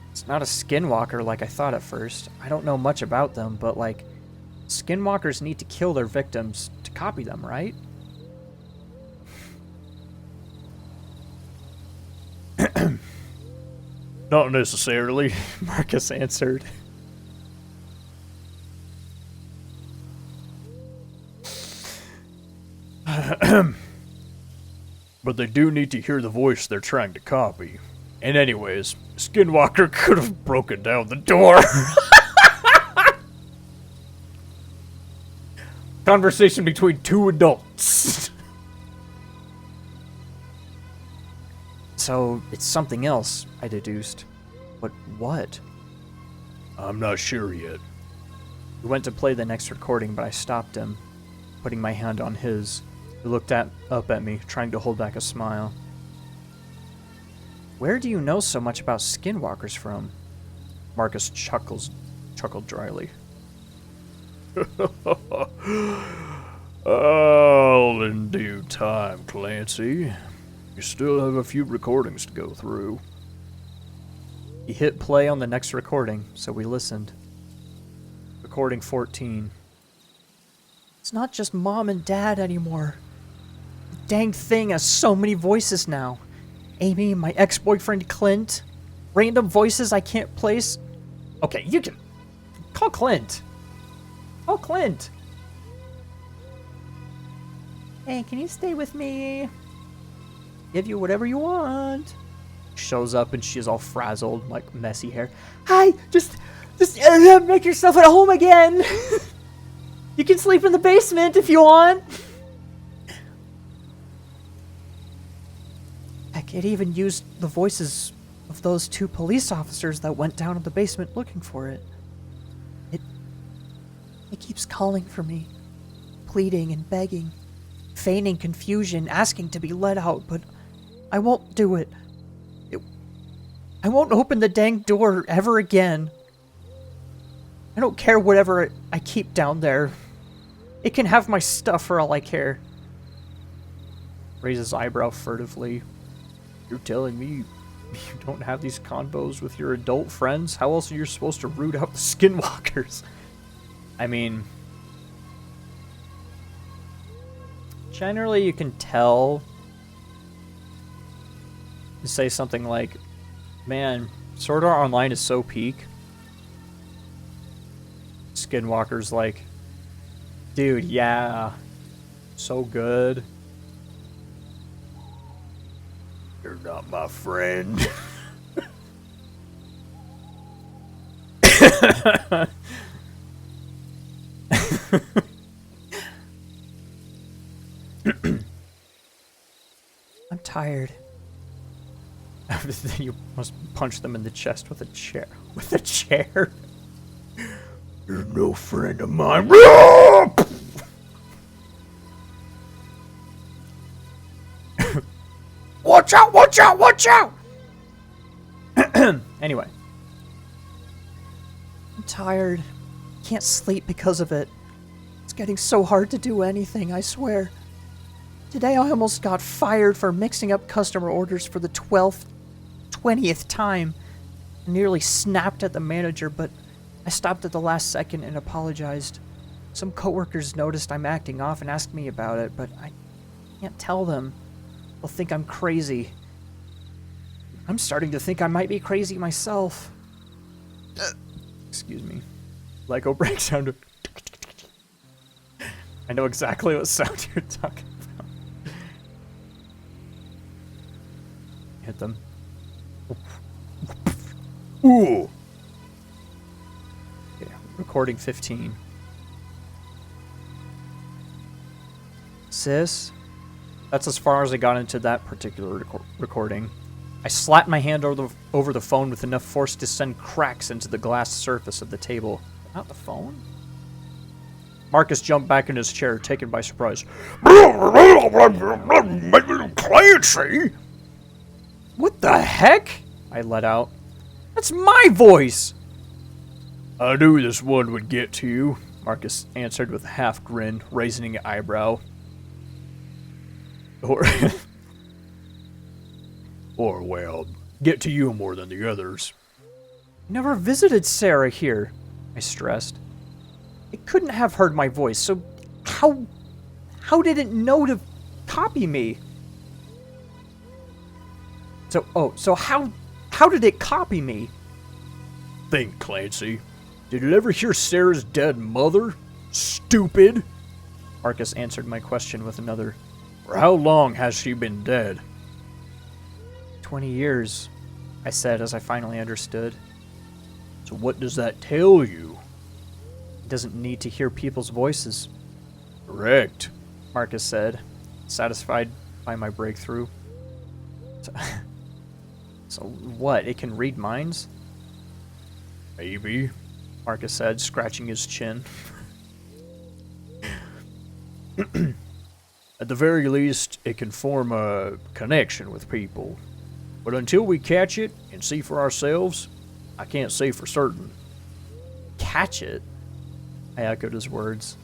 It's not a skinwalker like I thought at first. I don't know much about them, but like, skinwalkers need to kill their victims to copy them, right? Not necessarily. Marcus answered. But they do need to hear the voice they're trying to copy. And anyways, Skinwalker could have broken down the door. Conversation between two adults. So, it's something else, I deduced. But what? I'm not sure yet. He went to play the next recording, but I stopped him, putting my hand on his. He looked up at me, trying to hold back a smile. Where do you know so much about skinwalkers from? Marcus chuckled dryly. All in due time, Clancy. You still have a few recordings to go through. He hit play on the next recording, so we listened. Recording 14. It's not just Mom and Dad anymore. The dang thing has so many voices now. Amy, my ex-boyfriend Clint. Random voices I can't place. Okay, you can... Call Clint. Call Clint. Hey, can you stay with me? Give you whatever you want. Shows up and she's all frazzled, like messy hair. Hi, just make yourself at home again. You can sleep in the basement if you want. Heck, it even used the voices of those two police officers that went down to the basement looking for it. It keeps calling for me, pleading and begging, feigning confusion, asking to be let out, but I won't do it. I won't open the dang door ever again. I don't care whatever I keep down there. It can have my stuff for all I care. Raises eyebrow furtively. You're telling me you don't have these convos with your adult friends? How else are you supposed to root out the skinwalkers? I mean... Generally, you can tell. You say something like, man, Sword Art Online is so peak. Skinwalker's like, dude, yeah, so good. You're not my friend. I'm tired. Then you must punch them in the chest with a chair. With a chair? You're no friend of mine. Watch out! Watch out! Watch out! Anyway. I'm tired. Can't sleep because of it. It's getting so hard to do anything, I swear. Today I almost got fired for mixing up customer orders for the 20th time. I nearly snapped at the manager, but I stopped at the last second and apologized. Some coworkers noticed I'm acting off and asked me about it, but I can't tell them. They'll think I'm crazy. I'm starting to think I might be crazy myself. Excuse me. Lego break sound. I know exactly what sound you're talking about. Hit them. Ooh. Okay, recording 15. Sis? That's as far as I got into that particular recording. I slapped my hand over the phone with enough force to send cracks into the glass surface of the table. Not the phone? Marcus jumped back in his chair, taken by surprise. Clancy! What the heck? I let out. That's my voice! I knew this one would get to you, Marcus answered with a half grin, raising an eyebrow. Or, well, get to you more than the others. Never visited Sarah here, I stressed. It couldn't have heard my voice, so how did it know to copy me? So how did it copy me? Think, Clancy. Did it ever hear Sarah's dead mother? Stupid! Marcus answered my question with another. For how long has she been dead? 20 years, I said as I finally understood. So what does that tell you? He doesn't need to hear people's voices. Correct, Marcus said, satisfied by my breakthrough. So what, it can read minds? Maybe, Marcus said, scratching his chin. At the very least, it can form a connection with people. But until we catch it and see for ourselves, I can't say for certain. Catch it? I echoed his words.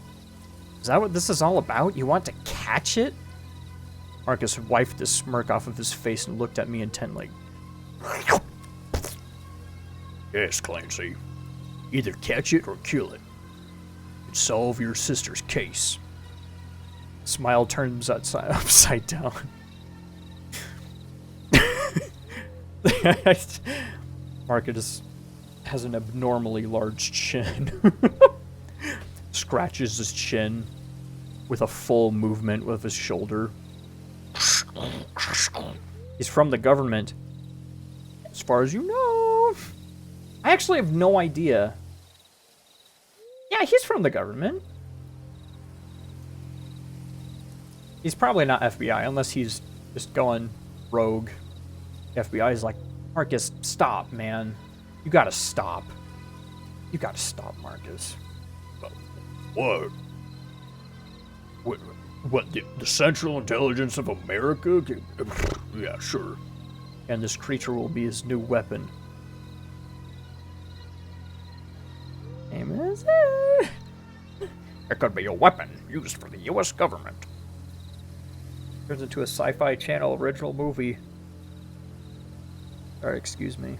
Is that what this is all about? You want to catch it? Marcus wiped the smirk off of his face and looked at me intently. Yes, Clancy. Either catch it or kill it. And solve your sister's case. Smile turns upside down. Marcus has an abnormally large chin. Scratches his chin with a full movement with his shoulder. He's from the government. As far as you know. I actually have no idea. Yeah, he's from the government. He's probably not FBI unless he's just going rogue. The FBI is like, Marcus, stop, man. You gotta stop. You gotta stop, Marcus. What? What, the Central Intelligence of America? Yeah, sure. And this creature will be his new weapon. Name is it? It could be a weapon used for the U.S. government. Turns into a Sci-Fi Channel original movie. Sorry, excuse me.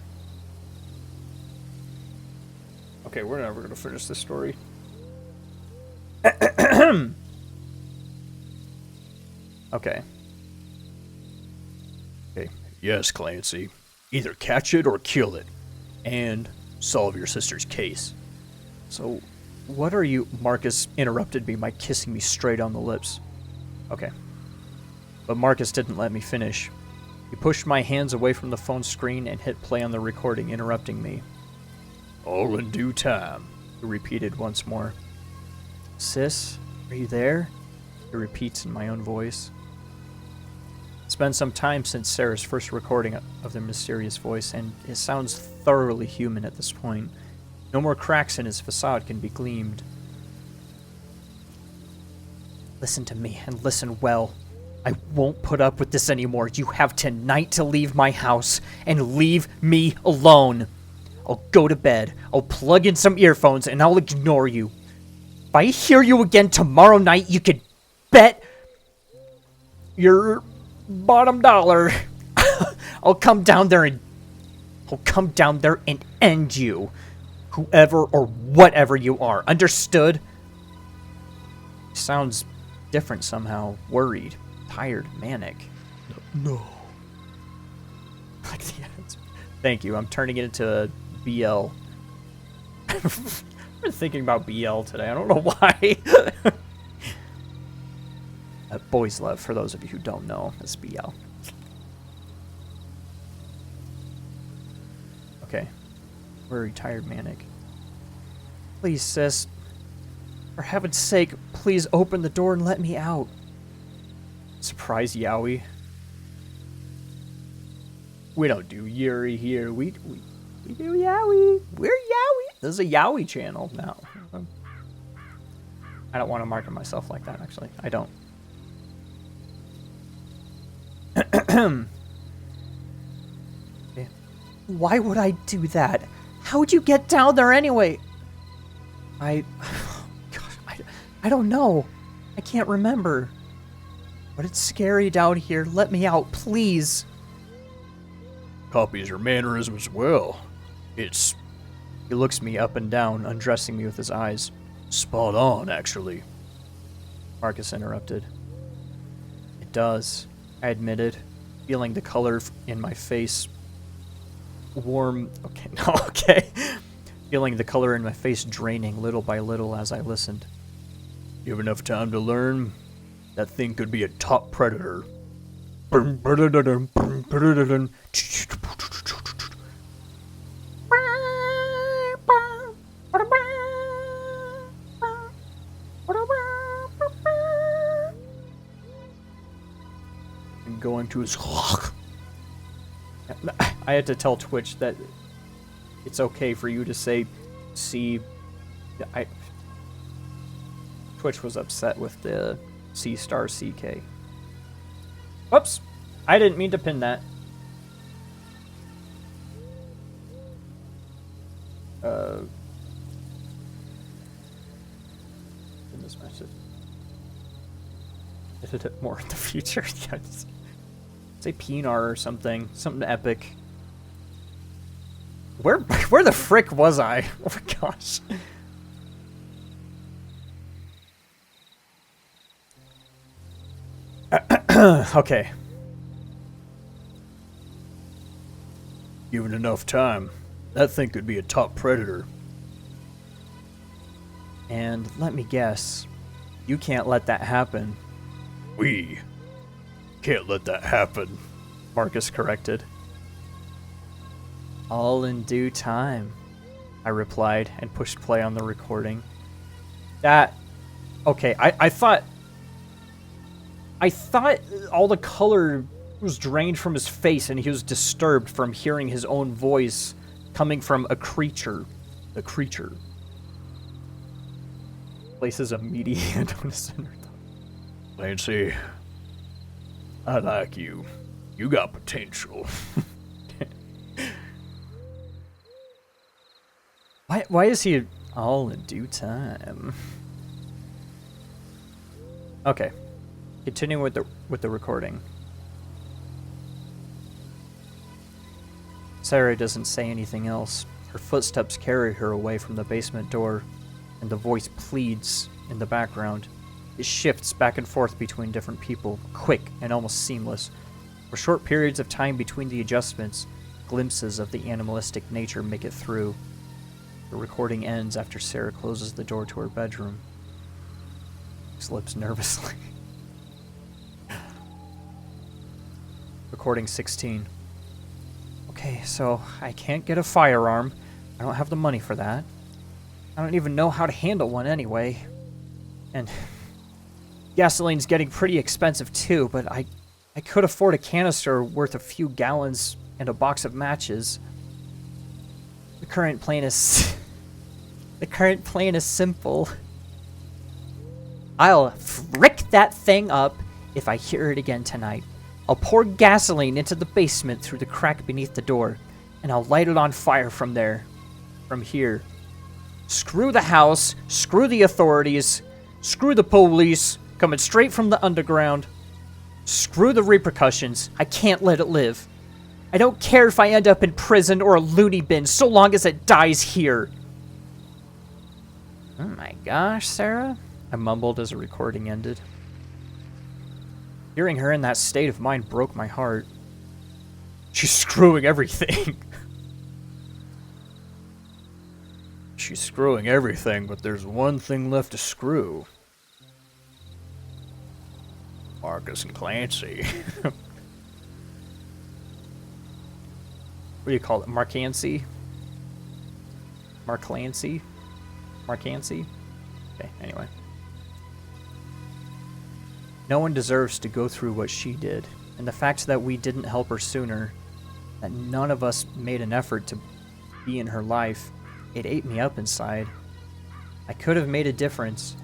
Okay, we're never gonna finish this story. Okay. Okay. Yes, Clancy. Either catch it or kill it. And solve your sister's case. So, what are you... Marcus interrupted me by kissing me straight on the lips. Okay. But Marcus didn't let me finish. He pushed my hands away from the phone screen and hit play on the recording, interrupting me. All in due time. He repeated once more. Sis, are you there? He repeats in my own voice. It's been some time since Sarah's first recording of the mysterious voice, and it sounds thoroughly human at this point. No more cracks in his facade can be gleamed. Listen to me, and listen well. I won't put up with this anymore. You have tonight to leave my house, and leave me alone. I'll go to bed, I'll plug in some earphones, and I'll ignore you. If I hear you again tomorrow night, you could bet your bottom dollar I'll come down there and end you, whoever or whatever you are. Understood? Sounds different somehow. Worried, tired, manic. No. Thank you. I'm turning it into a BL. I've been thinking about BL today. I don't know why. Boys Love, for those of you who don't know, is BL. Okay. Worried, tired, manic. Please, sis. For heaven's sake, please open the door and let me out. Surprise Yowie. We don't do Yuri here. We do Yowie. We're Yowie. This is a Yowie channel now. I don't want to market myself like that, actually. I don't. Why would I do that? How would you get down there anyway? Gosh, I don't know. I can't remember. But it's scary down here. Let me out, please. Copies your mannerisms well. It's He looks me up and down, undressing me with his eyes. spot on, actually. Marcus interrupted. It does, I admitted, feeling the color in my face warm. Okay, no, okay. Feeling the color in my face draining little by little as I listened. You have enough time to learn? That thing could be a top predator. And going to his I had to tell Twitch that it's okay for you to say C. Twitch was upset with the C star CK. Whoops! I didn't mean to pin that. In this message. Edit it more in the future. Yeah, say Pinar or something. Something epic. Where the frick was I? Oh my gosh. Okay. Given enough time, that thing could be a top predator. And let me guess, you can't let that happen. We can't let that happen, Marcus corrected. All in due time, I replied and pushed play on the recording. Okay, I thought all the color was drained from his face and he was disturbed from hearing his own voice coming from a creature. The creature places a meaty hand on his center thumb. Clancy, I like you. You got potential. Why is he all in due time? Okay. Continuing with the recording. Sarah doesn't say anything else. Her footsteps carry her away from the basement door, and the voice pleads in the background. It shifts back and forth between different people, quick and almost seamless. For short periods of time between the adjustments, glimpses of the animalistic nature make it through. The recording ends after Sarah closes the door to her bedroom. Slips nervously. The Recording 16. Okay, so I can't get a firearm. I don't have the money for that. I don't even know how to handle one anyway. And gasoline's getting pretty expensive too, but I could afford a canister worth a few gallons and a box of matches. The current plan is simple. I'll frick that thing up if I hear it again tonight. I'll pour gasoline into the basement through the crack beneath the door, and I'll light it on fire from there. From here. Screw the house, screw the authorities, screw the police, coming straight from the underground. Screw the repercussions. I can't let it live. I don't care if I end up in prison or a loony bin, so long as it dies here. Oh my gosh, Sarah, I mumbled as the recording ended. Hearing her in that state of mind broke my heart. She's screwing everything. She's screwing everything, but there's one thing left to screw. Marcus and Clancy. What do you call it? Marcancy? Marclancy? Marcancy? Okay, anyway. No one deserves to go through what she did, and the fact that we didn't help her sooner, that none of us made an effort to be in her life, it ate me up inside. I could have made a difference.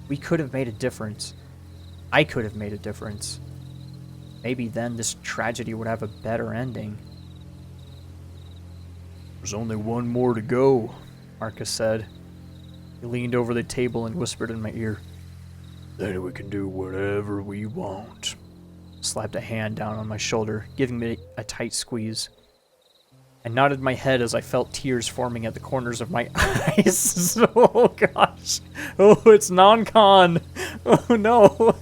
We could have made a difference. I could have made a difference. Maybe then this tragedy would have a better ending. There's only one more to go, Marcus said. He leaned over the table and whispered in my ear. Then we can do whatever we want. Slapped a hand down on my shoulder, giving me a tight squeeze. I nodded my head as I felt tears forming at the corners of my eyes. Oh gosh. Oh, it's non-con. Oh no.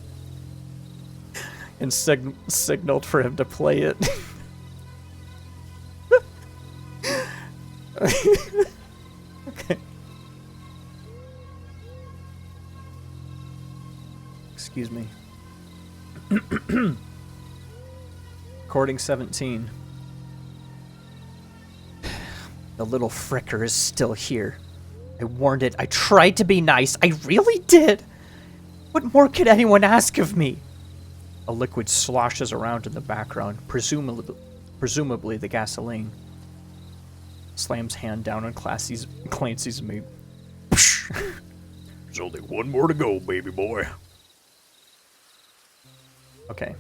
And signaled for him to play it. Okay. Excuse me. Recording 17. The little fricker is still here. I warned it. I tried to be nice. I really did. What more could anyone ask of me? A liquid sloshes around in the background, presumably the gasoline. Slams hand down on Clancy's mate. There's only one more to go, baby boy. Okay.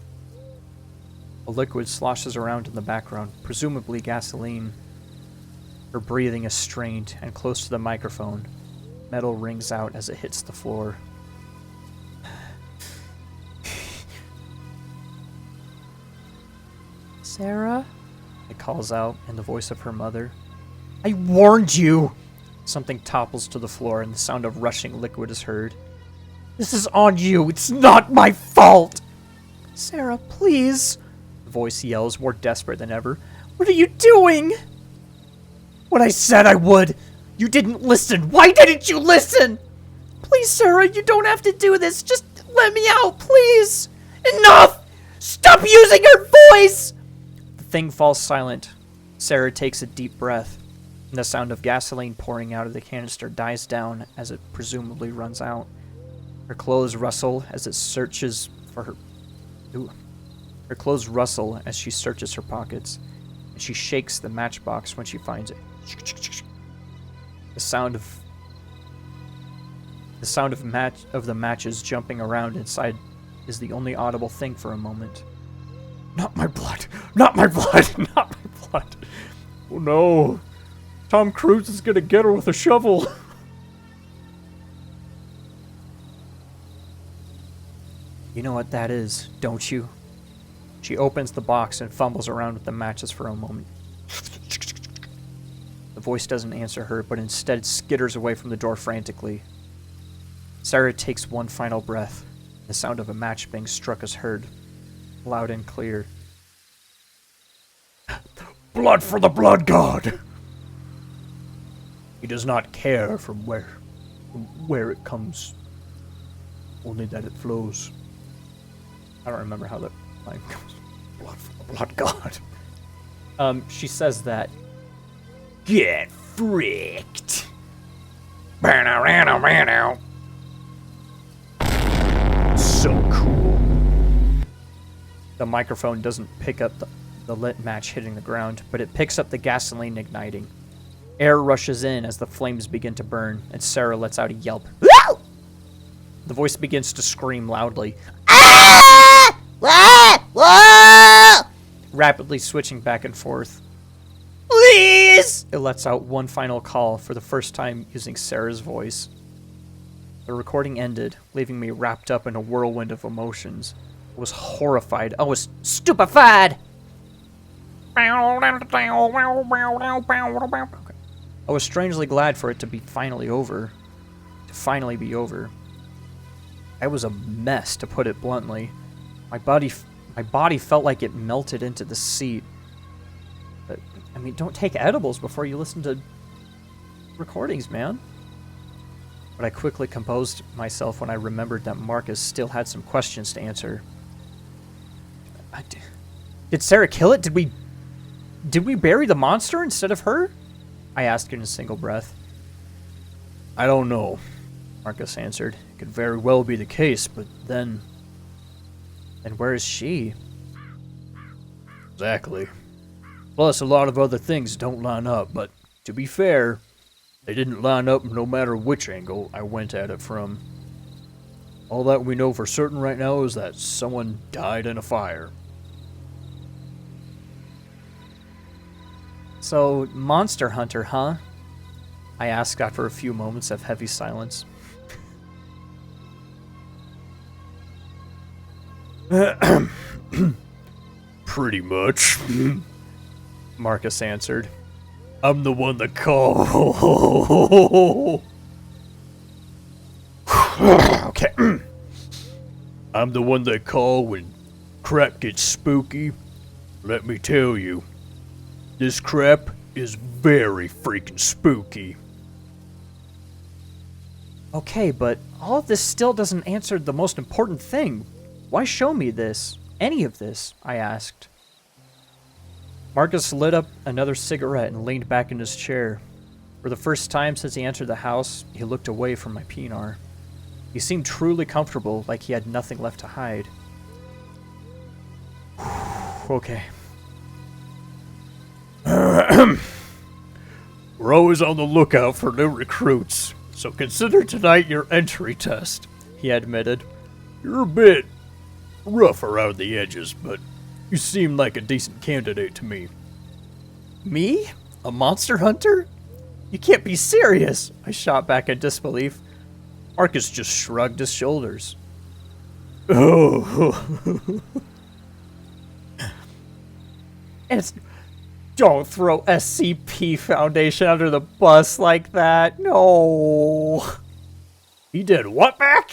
A liquid sloshes around in the background, presumably gasoline. Her breathing is strained and close to the microphone. Metal rings out as it hits the floor. Sarah? It calls out in the voice of her mother. I warned you! Something topples to the floor and the sound of rushing liquid is heard. This is on you! It's not my fault! Sarah, please! The voice yells, more desperate than ever. What are you doing? What I said I would! You didn't listen! Why didn't you listen? Please, Sarah, you don't have to do this! Just let me out, please! Enough! Stop using her voice! The thing falls silent. Sarah takes a deep breath, and the sound of gasoline pouring out of the canister dies down as it presumably runs out. Her clothes rustle as it searches for her... Ooh. Her clothes rustle as she searches her pockets, and she shakes the matchbox when she finds it. The sound of the matches jumping around inside is the only audible thing for a moment. Not my blood! Not my blood! Not my blood! Oh no! Tom Cruise is gonna get her with a shovel! You know what that is, don't you? She opens the box and fumbles around with the matches for a moment. The voice doesn't answer her, but instead skitters away from the door frantically. Sarah takes one final breath. The sound of a match being struck is heard, loud and clear. Blood for the blood god! He does not care from where it comes, only that it flows. I don't remember how that Like, blood for the blood god. She says that. Get fricked. So cool. The microphone doesn't pick up the lit match hitting the ground, but it picks up the gasoline igniting. Air rushes in as the flames begin to burn, and Sarah lets out a yelp. The voice begins to scream loudly, Ah! Ah! Ah! rapidly switching back and forth. Please! It lets out one final call, for the first time using Sarah's voice. The recording ended, leaving me wrapped up in a whirlwind of emotions. I was horrified. I was stupefied! I was strangely glad for it to be finally over. To finally be over. I was a mess, to put it bluntly. My body felt like it melted into the seat. But, I mean, don't take edibles before you listen to recordings, man. But I quickly composed myself when I remembered that Marcus still had some questions to answer. Did Sarah kill it? Did we bury the monster instead of her? I asked in a single breath. I don't know, Marcus answered. It could very well be the case, but then... And where is she? Exactly. Plus, a lot of other things don't line up, but to be fair, they didn't line up no matter which angle I went at it from. All that we know for certain right now is that someone died in a fire. So, Monster Hunter, huh? I asked after a few moments of heavy silence. Pretty much. Marcus answered. I'm the one that called. Okay. I'm the one they call when crap gets spooky. Let me tell you, this crap is very freaking spooky. Okay, but all of this still doesn't answer the most important thing. Why show me this? Any of this? I asked. Marcus lit up another cigarette and leaned back in his chair. For the first time since he entered the house, he looked away from my Pinar. He seemed truly comfortable, like he had nothing left to hide. Okay. We're always on the lookout for new recruits, so consider tonight your entry test, He admitted. You're a bit rough around the edges, but you seem like a decent candidate to me. Me? A monster hunter? You can't be serious! I shot back in disbelief. Marcus just shrugged his shoulders. Oh. It's... Don't throw SCP Foundation under the bus like that. No. He did what back?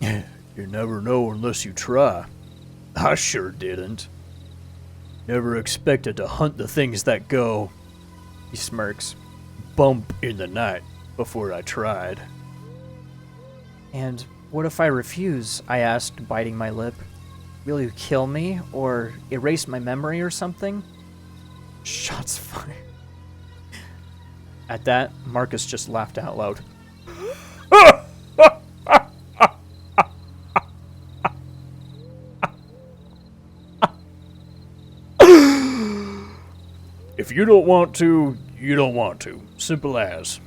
You never know unless you try. I sure didn't. Never expected to hunt the things that go, He smirks. bump in the night before I tried. And what if I refuse? I asked, biting my lip. Will you kill me, or erase my memory or something? Shots fired. At that, Marcus just laughed out loud. If you don't want to, you don't want to. Simple as.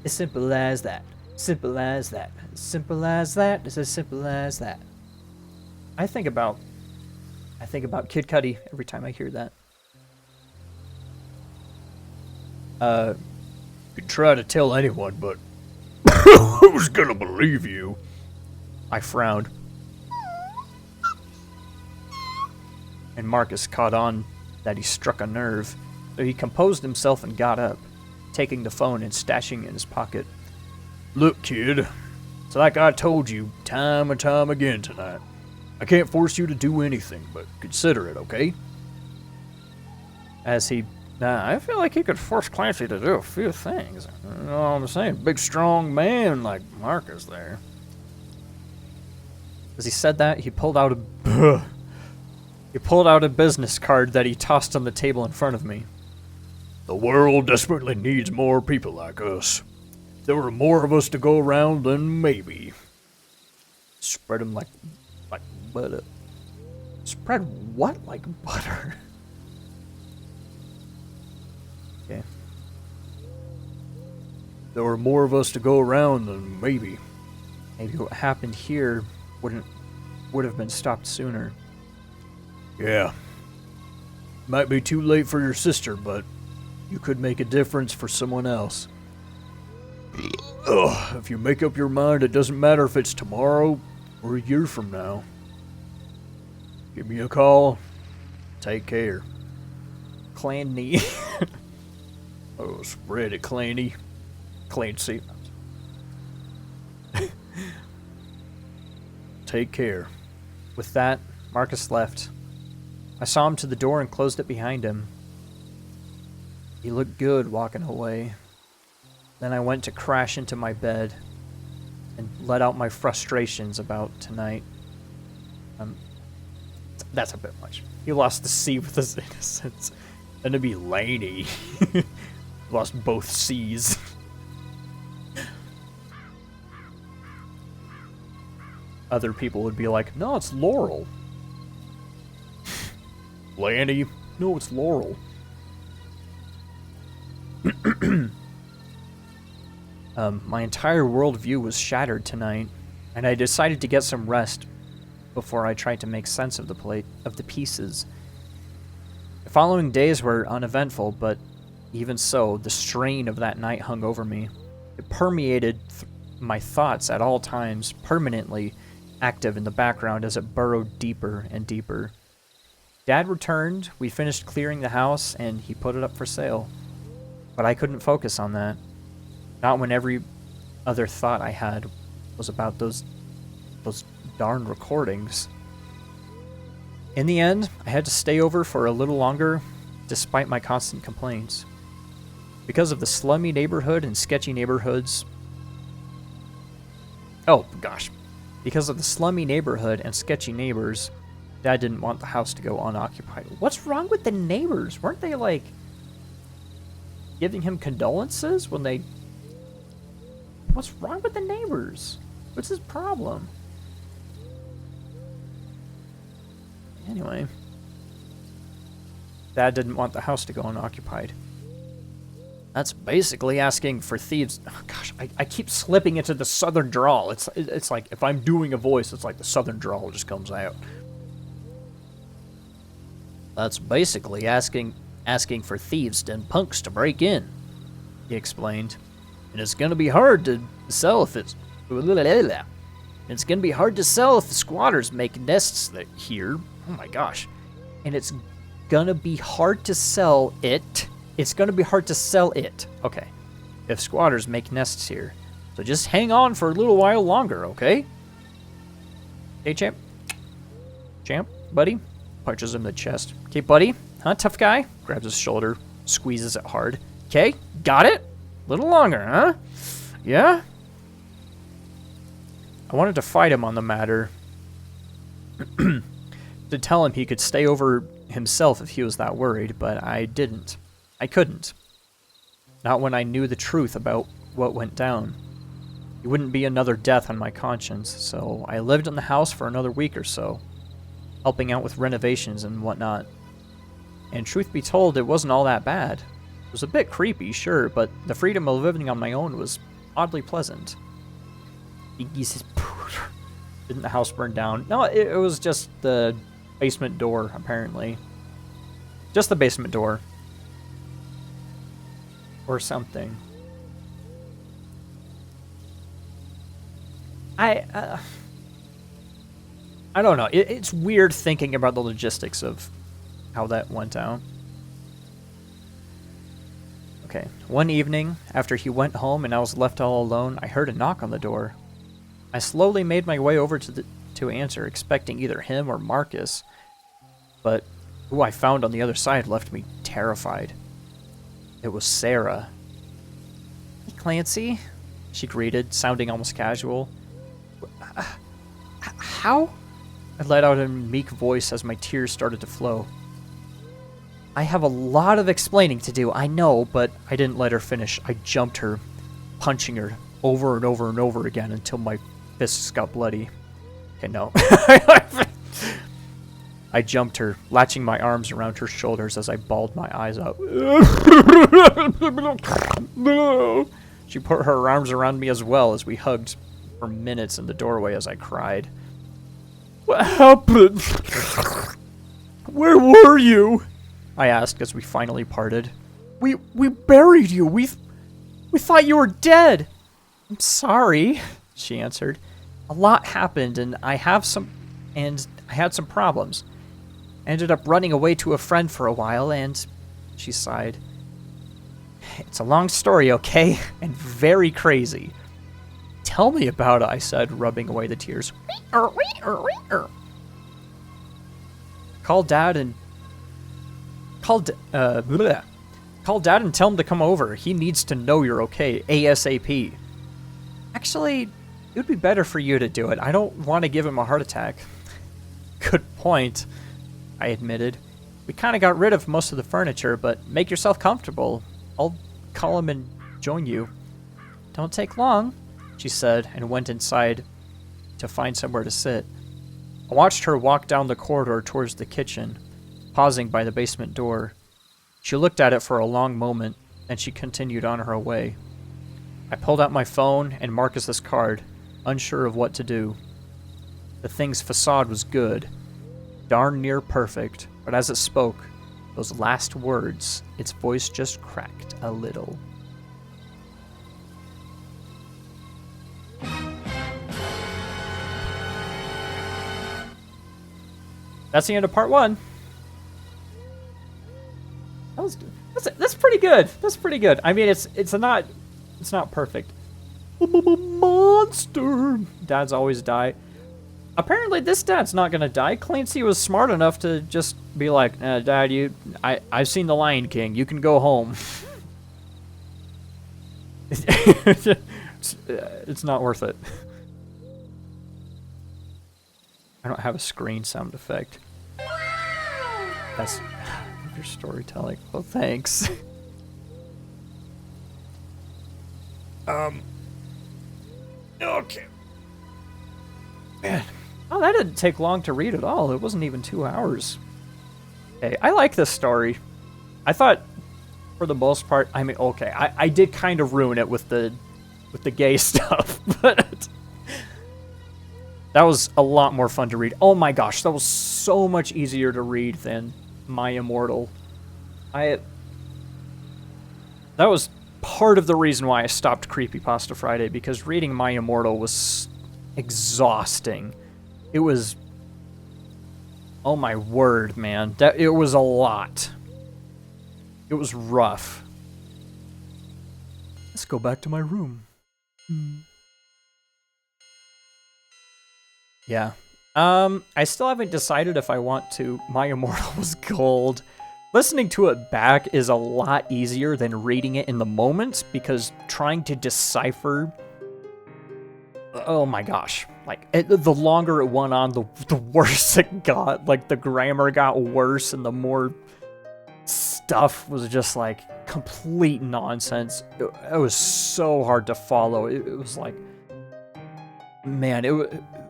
As simple as that. Simple as that. Simple as that. It's as simple as that. I think about Kid Cudi every time I hear that. You can try to tell anyone, but who's gonna believe you? I frowned. And Marcus caught on that he struck a nerve, so he composed himself and got up, taking the phone and stashing it in his pocket. Look, kid, it's like I told you time and time again tonight. I can't force you to do anything, but consider it, okay? As he... I feel like he could force Clancy to do a few things. You know what I'm saying? Big, strong man like Marcus there. As he said that, he pulled out a business card that he tossed on the table in front of me. The world desperately needs more people like us. If there were more of us to go around, then maybe. Spread them like butter. Spread what like butter? Okay. If there were more of us to go around, then maybe. Maybe what happened here would have been stopped sooner. Yeah. Might be too late for your sister, but you could make a difference for someone else. Ugh, if you make up your mind, it doesn't matter if it's tomorrow or a year from now. Give me a call. Take care. Clanny. Oh, spread it, Clanny. Clancy. Take care. With that, Marcus left. I saw him to the door and closed it behind him. He looked good walking away. Then I went to crash into my bed and let out my frustrations about tonight. That's a bit much. He lost the C with his innocence. And to be Laney. Lost both C's. Other people would be like, no, it's Laurel. Lanny? No, it's Laurel. My entire worldview was shattered tonight, and I decided to get some rest before I tried to make sense of the pieces. The following days were uneventful, but even so, the strain of that night hung over me. It permeated my thoughts at all times, permanently active in the background as it burrowed deeper and deeper. Dad returned, we finished clearing the house, and he put it up for sale. But I couldn't focus on that. Not when every other thought I had was about those darn recordings. In the end, I had to stay over for a little longer, despite my constant complaints. Because of the slummy neighborhood and sketchy neighborhoods... Oh, gosh. Because of the slummy neighborhood and sketchy neighbors, Dad didn't want the house to go unoccupied. What's wrong with the neighbors? Weren't they, like, giving him condolences when they... What's wrong with the neighbors? What's his problem? Anyway. Dad didn't want the house to go unoccupied. That's basically asking for thieves... Oh, gosh, I keep slipping into the southern drawl. It's like, if I'm doing a voice, it's like the southern drawl just comes out. That's basically asking for thieves and punks to break in, he explained. And it's gonna be hard to sell if it's... It's gonna be hard to sell if the squatters make nests here. Oh my gosh. And it's gonna be hard to sell it. It's gonna be hard to sell it. Okay. If squatters make nests here. So just hang on for a little while longer, okay? Hey, champ. Champ, buddy. Punches him in the chest. Okay, buddy. Huh, tough guy? Grabs his shoulder. Squeezes it hard. Okay, got it? A little longer, huh? Yeah? I wanted to fight him on the matter. To tell him he could stay over himself if he was that worried, but I didn't. I couldn't. Not when I knew the truth about what went down. It wouldn't be another death on my conscience, so I lived in the house for another week or so, helping out with renovations and whatnot. And truth be told, it wasn't all that bad. It was a bit creepy, sure, but the freedom of living on my own was oddly pleasant. Didn't the house burn down? No, it was just the basement door, apparently. Just the basement door. Or something. I don't know. It's weird thinking about the logistics of how that went down. Okay. One evening, after he went home and I was left all alone, I heard a knock on the door. I slowly made my way over to answer, expecting either him or Marcus, but who I found on the other side left me terrified. It was Sarah. "Hey, Clancy," she greeted, sounding almost casual. How? I let out a meek voice as my tears started to flow. I have a lot of explaining to do, I know, but I didn't let her finish. I jumped her, punching her over and over and over again until my fists got bloody. Okay, no. I jumped her, latching my arms around her shoulders as I bawled my eyes out. She put her arms around me as well as we hugged for minutes in the doorway as I cried. What happened? Where were you? I asked as we finally parted. We buried you. We thought you were dead. I'm sorry, she answered. A lot happened and I had some problems. I ended up running away to a friend for a while and she sighed. It's a long story, okay? And very crazy. Tell me about it, I said, rubbing away the tears. Call Dad and tell him to come over. He needs to know you're okay, ASAP. Actually, it would be better for you to do it. I don't want to give him a heart attack. Good point, I admitted. We kind of got rid of most of the furniture, but make yourself comfortable. I'll call him and join you. Don't take long, she said, and went inside to find somewhere to sit. I watched her walk down the corridor towards the kitchen, pausing by the basement door. She looked at it for a long moment, then she continued on her way. I pulled out my phone and Marcus's card, unsure of what to do. The thing's facade was good, darn near perfect, but as it spoke, those last words, its voice just cracked a little. That's the end of part 1. That's pretty good. That's pretty good. I mean, it's not perfect. Monster. Dads always die. Apparently, this dad's not gonna die. Clancy was smart enough to just be like, Dad, I've seen The Lion King. You can go home. It's not worth it. I don't have a screen sound effect. That's your storytelling. Well, thanks. Okay. Man. Oh, that didn't take long to read at all. It wasn't even 2 hours. Okay, I like this story. I thought, for the most part, I mean, okay, I did kind of ruin it with the gay stuff, but that was a lot more fun to read. Oh my gosh, that was so much easier to read than My Immortal. That was part of the reason why I stopped Creepypasta Friday, because reading My Immortal was exhausting. It was... Oh my word, man. It was a lot. It was rough. Let's go back to my room. Yeah. I still haven't decided if I want to. My Immortal was gold. Listening to it back is a lot easier than reading it in the moment, because trying to decipher... Oh my gosh. Like, the longer it went on, the worse it got. Like, the grammar got worse, and the more stuff was just, like, complete nonsense. It was so hard to follow. It was like... Man, it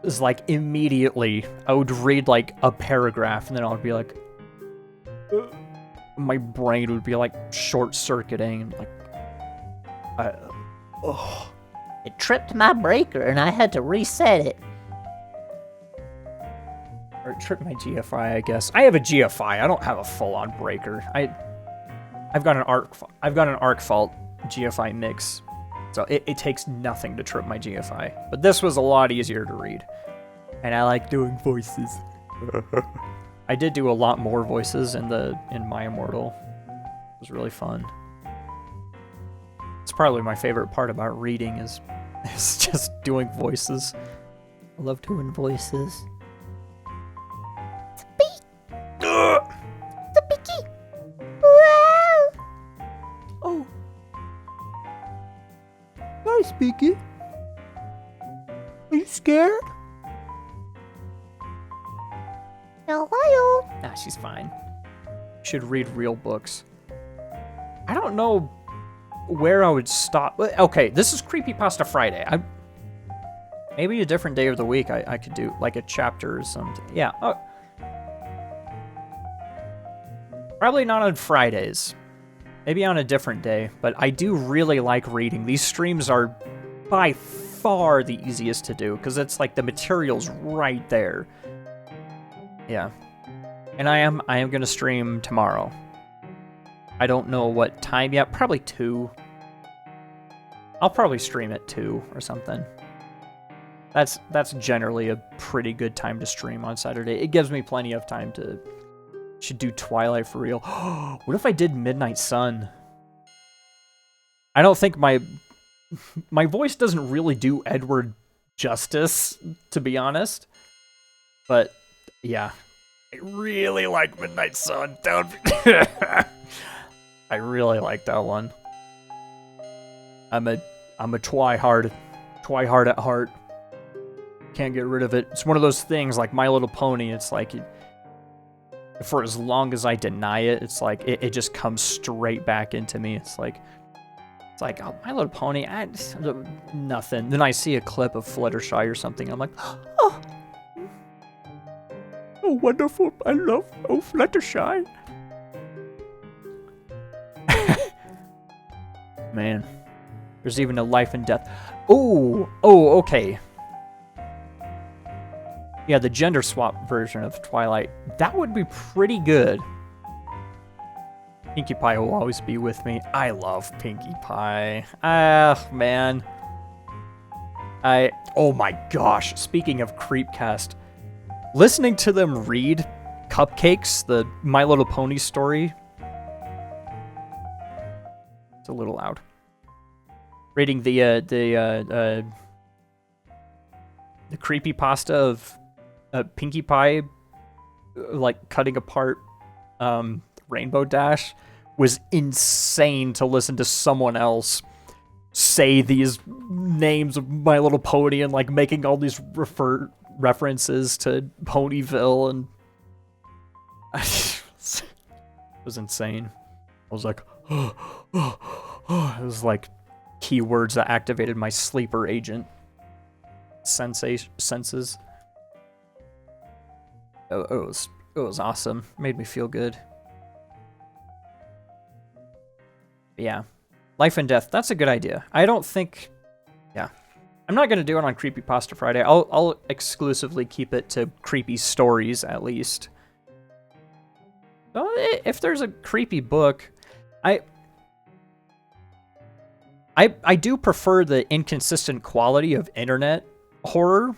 was like immediately I would read, like, a paragraph, and then I would be like... My brain would be, like, short-circuiting, like... It tripped my breaker and I had to reset it. Or it tripped my GFI, I guess. I have a GFI. I don't have a full-on breaker. I've got an arc fault GFI mix, so it takes nothing to trip my GFI. But this was a lot easier to read, and I like doing voices. I did do a lot more voices in My Immortal. It was really fun. It's probably my favorite part about reading is just doing voices. I love doing voices. Oh. Hi, Speaky. Are you scared? she's fine. Should read real books. I don't know where I would stop. Okay, this is Creepypasta Friday. Maybe a different day of the week I could do like a chapter or something. Yeah. Probably not on Fridays. Maybe on a different day. But I do really like reading. These streams are by far the easiest to do because it's like the material's right there. Yeah. And I am going to stream tomorrow. I don't know what time yet. Probably 2. I'll probably stream at 2 or something. That's generally a pretty good time to stream on Saturday. It gives me plenty of time to... Should do Twilight for real. What if I did Midnight Sun? I don't think my voice doesn't really do Edward justice, to be honest. But, yeah. I really like Midnight Sun. I really like that one. I'm a twihard at heart. Can't get rid of it. It's one of those things like My Little Pony. It's like for as long as I deny it, it's like it just comes straight back into me. It's like oh, My Little Pony, nothing. Then I see a clip of Fluttershy or something. I'm like, oh, wonderful! I love Fluttershy. Man, there's even a life and death. Oh, okay. Yeah, the gender swap version of Twilight. That would be pretty good. Pinkie Pie will always be with me. I love Pinkie Pie. Man. Oh my gosh. Speaking of Creepcast, listening to them read Cupcakes, the My Little Pony story. It's a little loud. Reading the creepypasta of Pinkie Pie, like cutting apart Rainbow Dash, was insane to listen to someone else say these names of My Little Pony and like making all these references to Ponyville, and it was insane. I was like, it was like keywords that activated my sleeper agent senses. It was awesome. Made me feel good. Yeah. Life and Death. That's a good idea. I don't think... Yeah. I'm not going to do it on Creepypasta Friday. I'll exclusively keep it to creepy stories, at least. So if there's a creepy book... I do prefer the inconsistent quality of internet horror.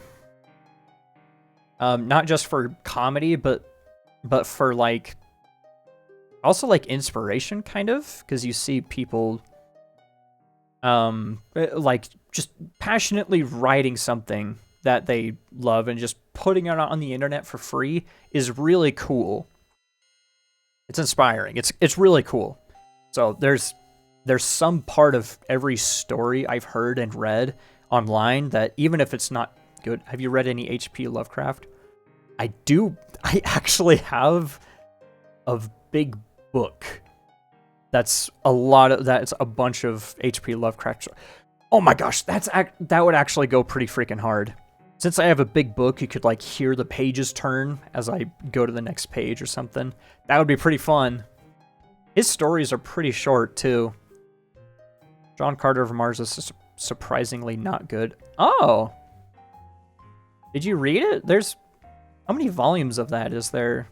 Not just for comedy, but for like also like inspiration, kind of, because you see people like just passionately writing something that they love and just putting it on the internet for free is really cool. It's inspiring. It's really cool. So there's some part of every story I've heard and read online that even if it's not good. Have you read any H.P. Lovecraft? I do. I actually have a big book. That's a bunch of H.P. Lovecraft. Oh my gosh, that would actually go pretty freaking hard. Since I have a big book, you could like hear the pages turn as I go to the next page or something. That would be pretty fun. His stories are pretty short too. John Carter of Mars is surprisingly not good. Oh! Did you read it? How many volumes of that is there?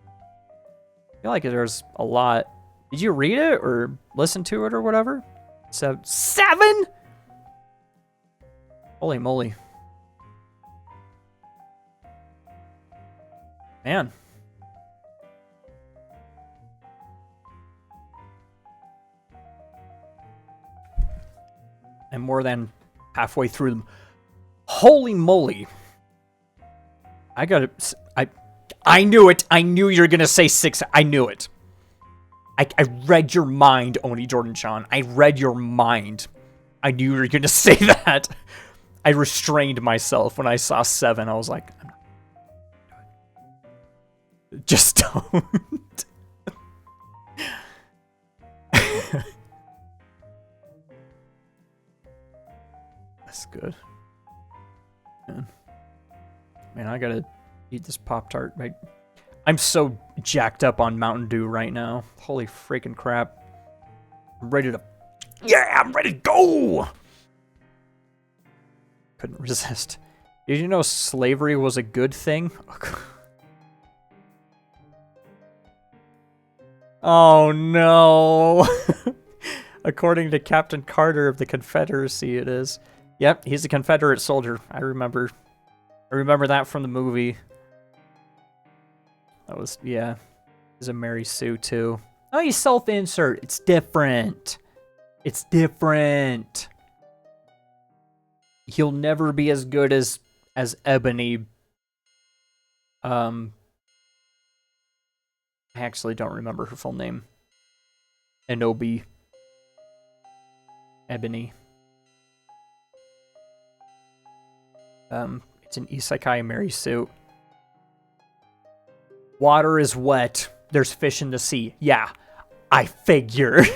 I feel like there's a lot. Did you read it or listen to it or whatever? 7? Holy moly. Man. I'm more than halfway through them. Holy moly. I knew it. I knew you were going to say 6. I knew it. I read your mind, Oni Jordan-chan. I read your mind. I knew you were going to say that. I restrained myself when I saw 7. I was like, I'm not. Just don't. That's good. Man, I gotta eat this Pop-Tart. I'm so jacked up on Mountain Dew right now. Holy freaking crap. I'm ready to... Yeah, I'm ready to go! Couldn't resist. Did you know slavery was a good thing? Oh no! According to Captain Carter of the Confederacy, it is. Yep, he's a Confederate soldier. I remember that from the movie. That was, yeah. He's a Mary Sue, too. Oh, you self-insert. It's different. It's different. He'll never be as good as Ebony. I actually don't remember her full name. Enobi. Ebony. It's an isekai Mary Sue. Water is wet. There's fish in the sea. Yeah, I figured.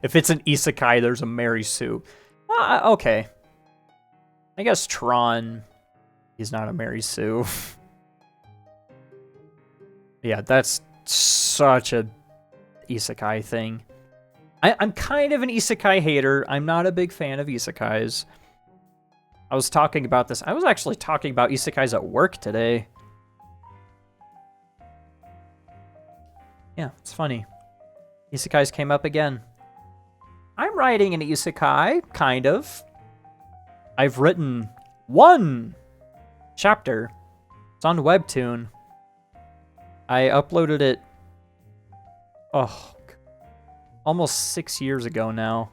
If it's an isekai, there's a Mary Sue. Well, okay. I guess Tron, he's not a Mary Sue. Yeah, that's such a isekai thing. I'm kind of an isekai hater. I'm not a big fan of isekais. I was talking about this. I was actually talking about isekais at work today. Yeah, it's funny. Isekais came up again. I'm writing an isekai, kind of. I've written one chapter. It's on Webtoon. I uploaded it, almost 6 years ago now.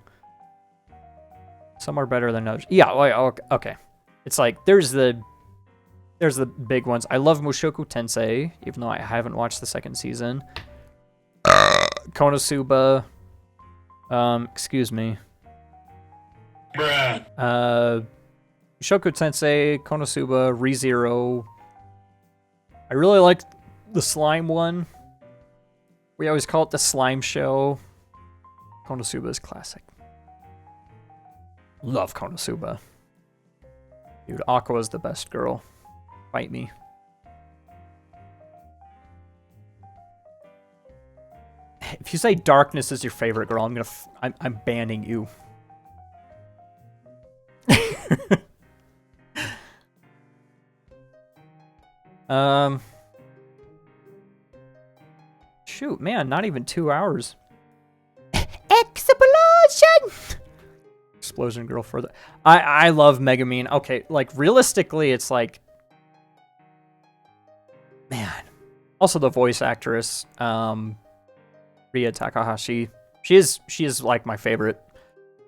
Some are better than others. Yeah, okay. It's like, there's the big ones. I love Mushoku Tensei, even though I haven't watched the second season. Konosuba. Excuse me. Bruh. Mushoku Tensei, Konosuba, ReZero. I really like the slime one. We always call it the slime show. Konosuba is classic. Love Konosuba. Dude, Aqua's the best girl. Fight me. If you say Darkness is your favorite girl, I'm banning you. Shoot, man, not even 2 hours. Explosion! Explosion girl further. I love Megumin. Okay, like realistically, it's like, man. Also the voice actress, Ria Takahashi. She is like my favorite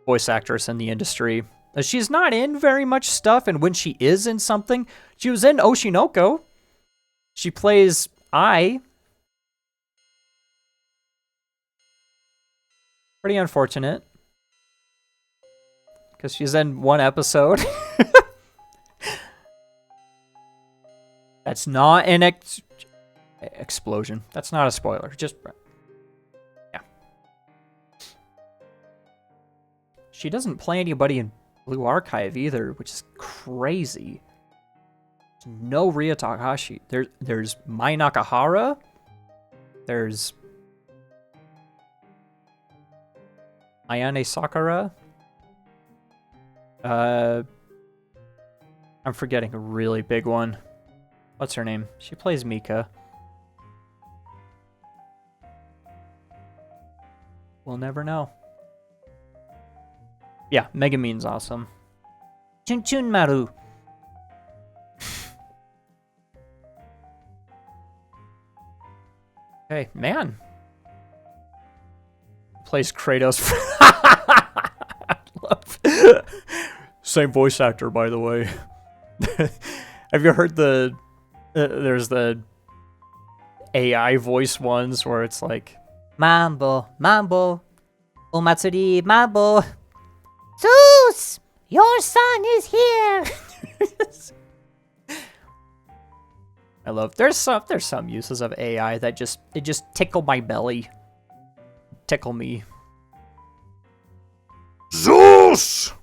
voice actress in the industry. She's not in very much stuff, and when she is in something, she was in Oshinoko. She plays Ai. Pretty unfortunate. Because she's in one episode. That's not an explosion. That's not a spoiler. Just... yeah. She doesn't play anybody in Blue Archive either, which is crazy. There's no Ria Takahashi. There's Mai Nakahara. There's Ayane Sakura. I'm forgetting a really big one. What's her name? She plays Mika. We'll never know. Yeah, Megumin's awesome. Chun Chun Maru. Hey, man. Plays Kratos. Same voice actor, by the way. Have you heard there's the AI voice ones where it's like, Mambo, Mambo, Omatsuri, Mambo. Zeus! Your son is here! I love. There's some uses of AI that just tickle my belly, tickle me. Zeus!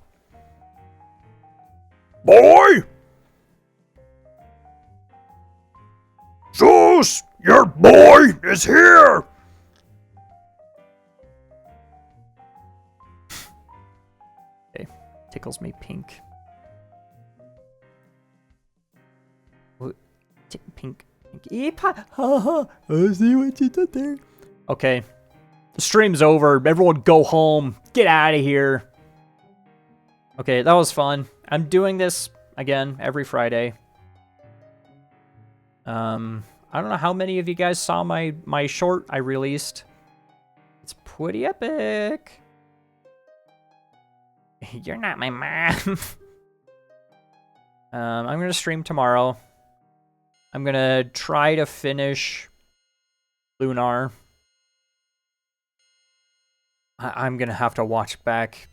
Boy! Zeus! Your boy is here! Okay, tickles me pink. Pink. I see what you did there. Okay. The stream's over. Everyone go home. Get out of here. Okay, that was fun. I'm doing this again every Friday. I don't know how many of you guys saw my short I released. It's pretty epic. You're not my mom. I'm gonna stream tomorrow. I'm gonna try to finish Lunar. I'm gonna have to watch back.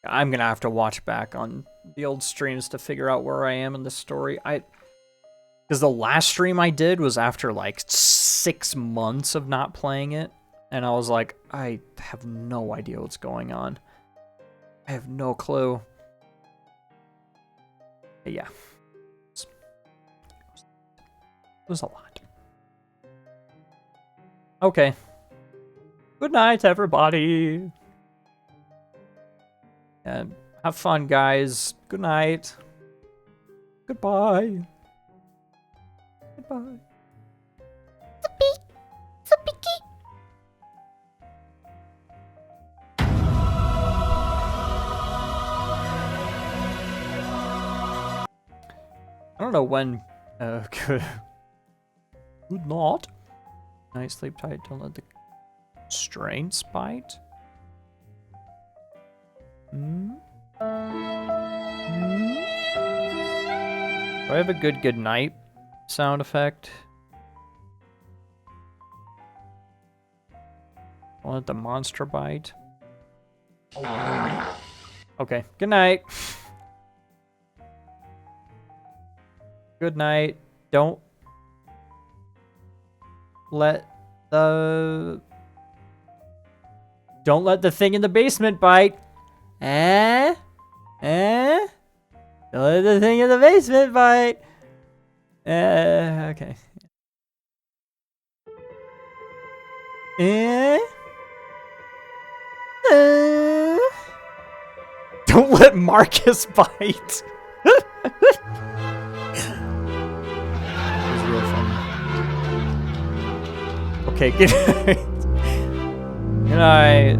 I'm gonna have to watch back on the old streams to figure out where I am in the story. Because the last stream I did was after like 6 months of not playing it, and I was like, I have no idea what's going on. I have no clue. But yeah. It was a lot. Okay. Good night, everybody. And have fun, guys. Good night. Goodbye. Goodbye. I don't know when. Good. Good night. Night, sleep tight. Don't let the strains bite. Do I have a good night sound effect? Don't let the monster bite. Okay. Good night. Good night. Don't let the thing in the basement bite. Don't let the thing in the basement bite. Okay. Don't let Marcus bite. Real funny. Okay, good night. Good night.